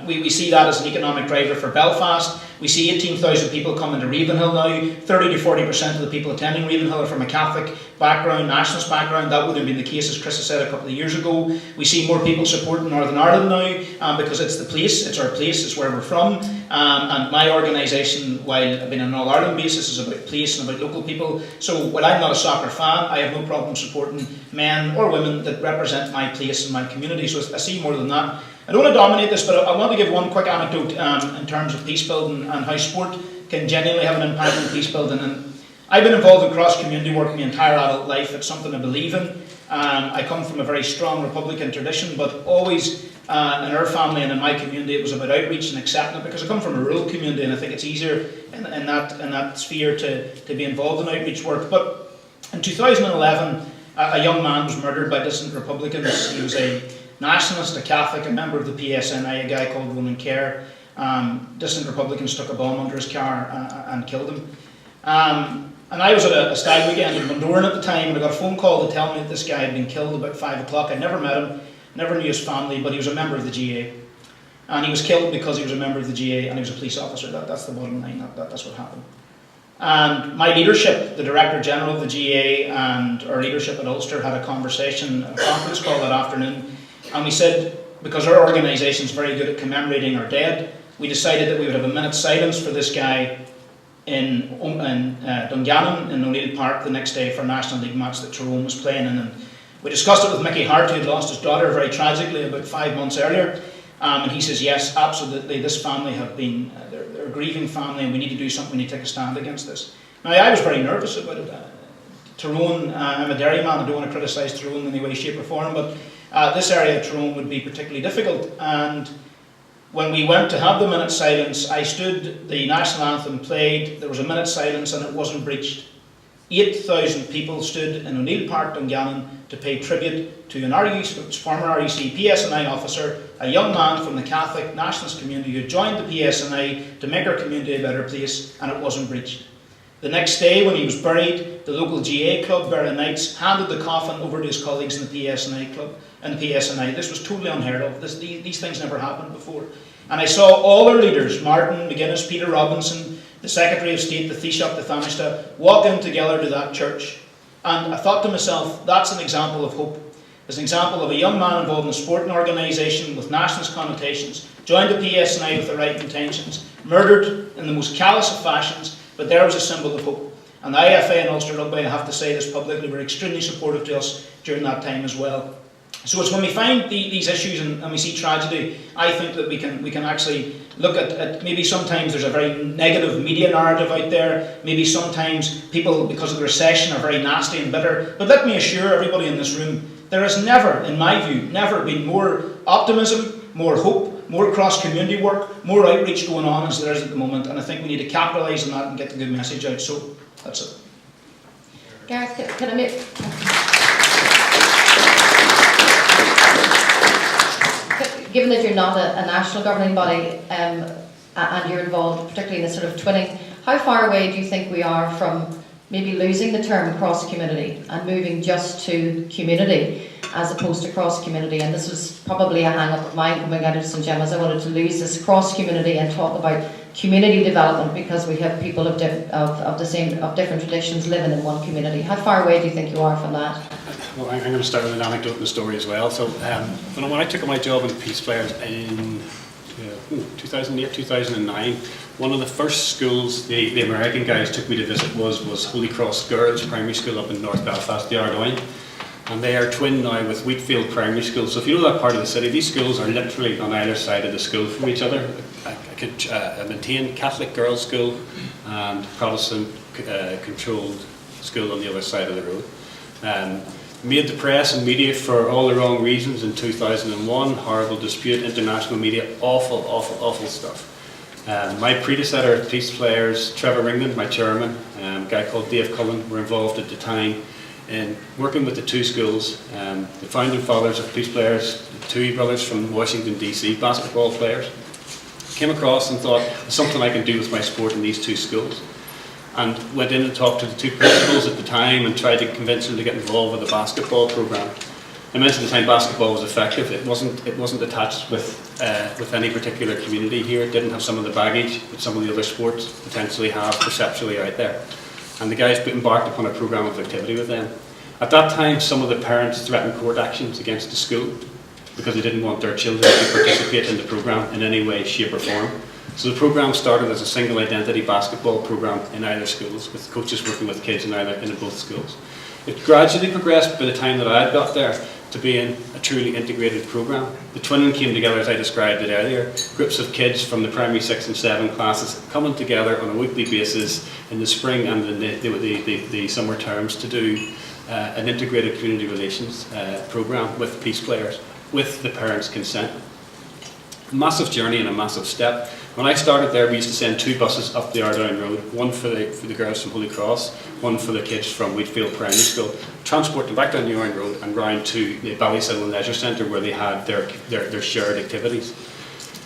We see that as an economic driver for Belfast. We see 18,000 people coming to Ravenhill now. 30 to 40% of the people attending Ravenhill are from a Catholic background, nationalist background. That would have been the case, as Chris has said, a couple of years ago. We see more people supporting Northern Ireland now because it's the place, it's our place, it's where we're from. And my organisation, while I've been on an All-Ireland basis, is about place and about local people. So while I'm not a soccer fan, I have no problem supporting men or women that represent my place and my community. So I see more than that. I don't want to dominate this, but I want to give one quick anecdote in terms of peace building and how sport can genuinely have an impact on peace building. And I've been involved in cross-community work my entire adult life. It's something I believe in. I come from a very strong Republican tradition, but always in our family and in my community it was about outreach and accepting it, because I come from a rural community and I think it's easier in that sphere to be involved in outreach work. But in 2011, a young man was murdered by dissident Republicans. He was a nationalist, a Catholic, a member of the PSNI, a guy called Ronan Kerr. Dissident Republicans took a bomb under his car and killed him. And I was at a stag weekend in Bundoran at the time, and I got a phone call to tell me that this guy had been killed about 5 o'clock. I never met him, never knew his family, but he was a member of the GA. And he was killed because he was a member of the GA and he was a police officer. That's the bottom line, that's what happened. And my leadership, the Director General of the GA and our leadership at Ulster had a conversation, a conference call that afternoon, and we said, because our organisation is very good at commemorating our dead, we decided that we would have a minute's silence for this guy in Dungannon in O'Neill Park the next day for a National League match that Tyrone was playing in. And we discussed it with Mickey Hart, who had lost his daughter very tragically about 5 months earlier. And he says, yes, absolutely, this family have been, they're a grieving family, and we need to do something, we need to take a stand against this. Now, I was very nervous about it. Tyrone, I'm a Derry man, I don't want to criticise Tyrone in any way, shape or form, but this area of Tyrone would be particularly difficult. And when we went to have the minute silence, I stood, the national anthem played, there was a minute silence and it wasn't breached. 8,000 people stood in O'Neill Park, Dungannon, to pay tribute to an former REC PSNI officer, a young man from the Catholic nationalist community who joined the PSNI to make our community a better place, and it wasn't breached. The next day, when he was buried, the local GA club, Berlin Knights, handed the coffin over to his colleagues in the PSNI club. In the PSNI, this was totally unheard of. These things never happened before. And I saw all our leaders, Martin McGuinness, Peter Robinson, the Secretary of State, the Taoiseach, the Taoiseach, walk in together to that church. And I thought to myself, that's an example of hope. It's an example of a young man involved in a sporting organisation with nationalist connotations, joined the PSNI with the right intentions, murdered in the most callous of fashions, but there was a symbol of hope. And the IFA and Ulster Rugby, I have to say this publicly, were extremely supportive to us during that time as well. So it's when we find these issues and we see tragedy, I think that we can actually look at maybe sometimes there's a very negative media narrative out there, maybe sometimes people, because of the recession, are very nasty and bitter. But let me assure everybody in this room, there has never, in my view, never been more optimism, more hope, more cross-community work, more outreach going on as there is at the moment, and I think we need to capitalise on that and get the good message out. So that's it. Gareth, can I make... Given that you're not a national governing body and you're involved particularly in the sort of twinning, how far away do you think we are from maybe losing the term cross-community and moving just to community as opposed to cross-community? And this was probably a hang-up of mine coming out of St Gemma's. I wanted to lose this cross-community and talk about community development because we have people of different traditions living in one community. How far away do you think you are from that? Well, I'm going to start with an anecdote in the story as well. So when I took my job in Peace Players in 2008, 2009, one of the first schools the American guys took me to visit was Holy Cross Girls Primary School up in North Belfast, the Ardoyne. And they are twinned now with Wheatfield Primary School. So if you know that part of the city, these schools are literally on either side of the school from each other. A maintained Catholic girls' school and Protestant controlled school on the other side of the road. Made the press and media for all the wrong reasons in 2001, horrible dispute, international media, awful stuff. My predecessor at Peace Players, Trevor Ringland, my chairman, a guy called Dave Cullen, were involved at the time in working with the two schools, the founding fathers of Peace Players, the two brothers from Washington DC, basketball players, came across and thought, there's something I can do with my sport in these two schools. And went in and talked to the two principals at the time and tried to convince them to get involved with the basketball program. I mentioned at the time basketball was effective. It wasn't attached with any particular community here. It didn't have some of the baggage that some of the other sports potentially have perceptually out there. And the guys embarked upon a program of activity with them. At that time, some of the parents threatened court actions against the school because they didn't want their children to participate in the program in any way, shape or form. So the program started as a single identity basketball program in either schools, with coaches working with kids in both schools. It gradually progressed by the time that I had got there to being a truly integrated program. The twinning came together as I described it earlier, groups of kids from the primary 6 and 7 classes coming together on a weekly basis in the spring and in the summer terms to do an integrated community relations program with Peace Players, with the parents' consent. A massive journey and a massive step. When I started there, we used to send 2 buses up the Ardoyne Road, one for the girls from Holy Cross, one for the kids from Wheatfield Primary School, transport them back down the Ardoyne Road and round to the Ballysillan Leisure Centre where they had their shared activities.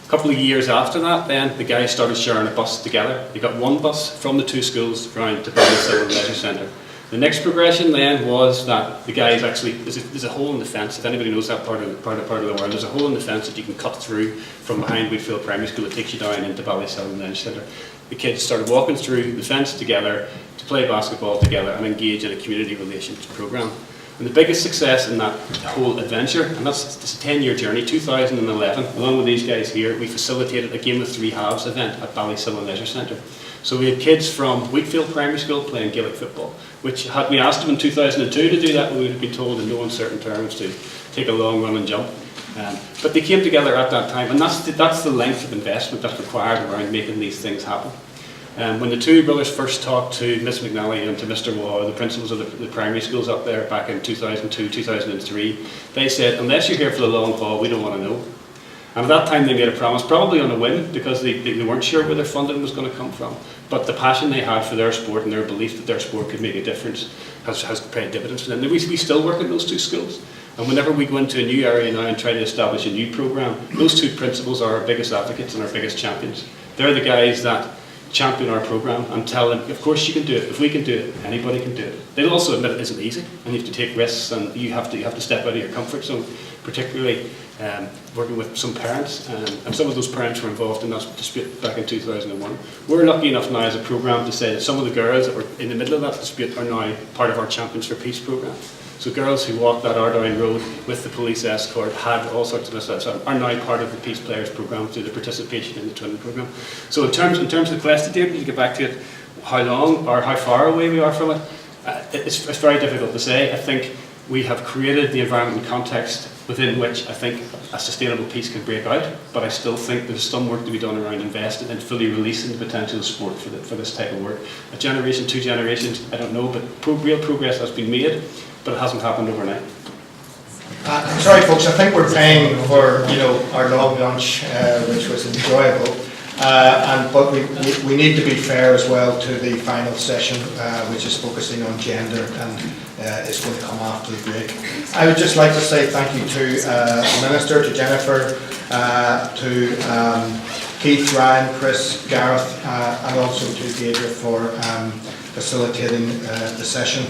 A couple of years after that, then, the guys started sharing a bus together. They got one bus from the 2 schools round to Ballysillan Leisure Centre. The next progression then was that the guys actually, there's a hole in the fence, if anybody knows that part of the world, there's a hole in the fence that you can cut through from behind Wheatfield Primary School that takes you down into Ballysillan Leisure Centre. The kids started walking through the fence together to play basketball together and engage in a community relations programme. And the biggest success in that whole adventure, and it's a 10-year journey, 2011, along with these guys here, we facilitated a Game of 3 Halves event at Ballysillan Leisure Centre. So we had kids from Wheatfield Primary School playing Gaelic football, which had we asked them in 2002 to do that, we would have been told in no uncertain terms to take a long run and jump. But they came together at that time, and that's the length of investment that's required around making these things happen. When the 2 brothers first talked to Miss McNally and to Mr. Waugh, the principals of the primary schools up there back in 2002, 2003, they said, unless you're here for the long haul, we don't want to know. And at that time they made a promise, probably on a whim, because they weren't sure where their funding was going to come from. But the passion they had for their sport and their belief that their sport could make a difference has paid dividends for them. We still work in those 2 schools. And whenever we go into a new area now and try to establish a new programme, those 2 principals are our biggest advocates and our biggest champions. They're the guys that champion our programme and tell them, of course you can do it. If we can do it, anybody can do it. They'll also admit it isn't easy, and you have to take risks, and you have to step out of your comfort zone, particularly working with some parents, and some of those parents were involved in that dispute back in 2001. We're lucky enough now as a programme to say that some of the girls that were in the middle of that dispute are now part of our Champions for Peace programme. So girls who walked that Ardoyne Road with the police escort, had all sorts of missiles, are now part of the Peace Players programme through the participation in the twinning programme. So in terms of the question, David, to get back to it, how long or how far away we are from it, it's very difficult to say. I think we have created the environment and context within which I think a sustainable peace can break out, but I still think there's some work to be done around investing and fully releasing the potential of sport for this type of work. A generation, 2 generations, I don't know, but real progress has been made, but it hasn't happened overnight. I'm sorry, folks. I think we're paying for our long lunch, which was enjoyable, but we need to be fair as well to the final session, which is focusing on gender and is going to come after the break. I would just like to say thank you to the Minister, to Jennifer, to Keith, Ryan, Chris, Gareth, and also to Deirdre for facilitating the session.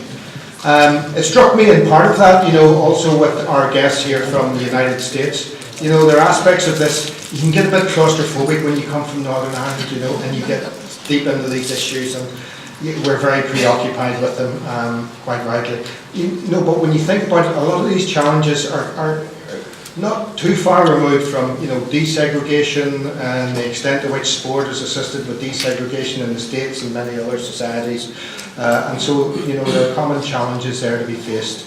It struck me in part of that, also with our guests here from the United States, there are aspects of this, you can get a bit claustrophobic when you come from Northern Ireland, and you get deep into these issues, and we're very preoccupied with them, quite rightly. But when you think about it, a lot of these challenges are not too far removed from, desegregation and the extent to which sport is assisted with desegregation in the States and many other societies. And so, there are common challenges there to be faced.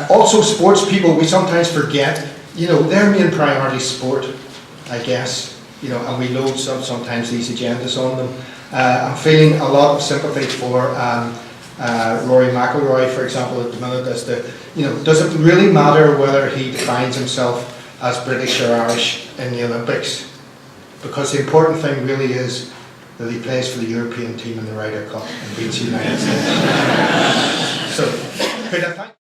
Also, sports people, we sometimes forget, their main priority is sport, I guess, and we load sometimes these agendas on them. I'm feeling a lot of sympathy for Rory McIlroy, for example, at the minute, as to, does it really matter whether he defines himself as British or Irish in the Olympics? Because the important thing really is that he plays for the European team in the Ryder Cup and beats the United States. So, could I thank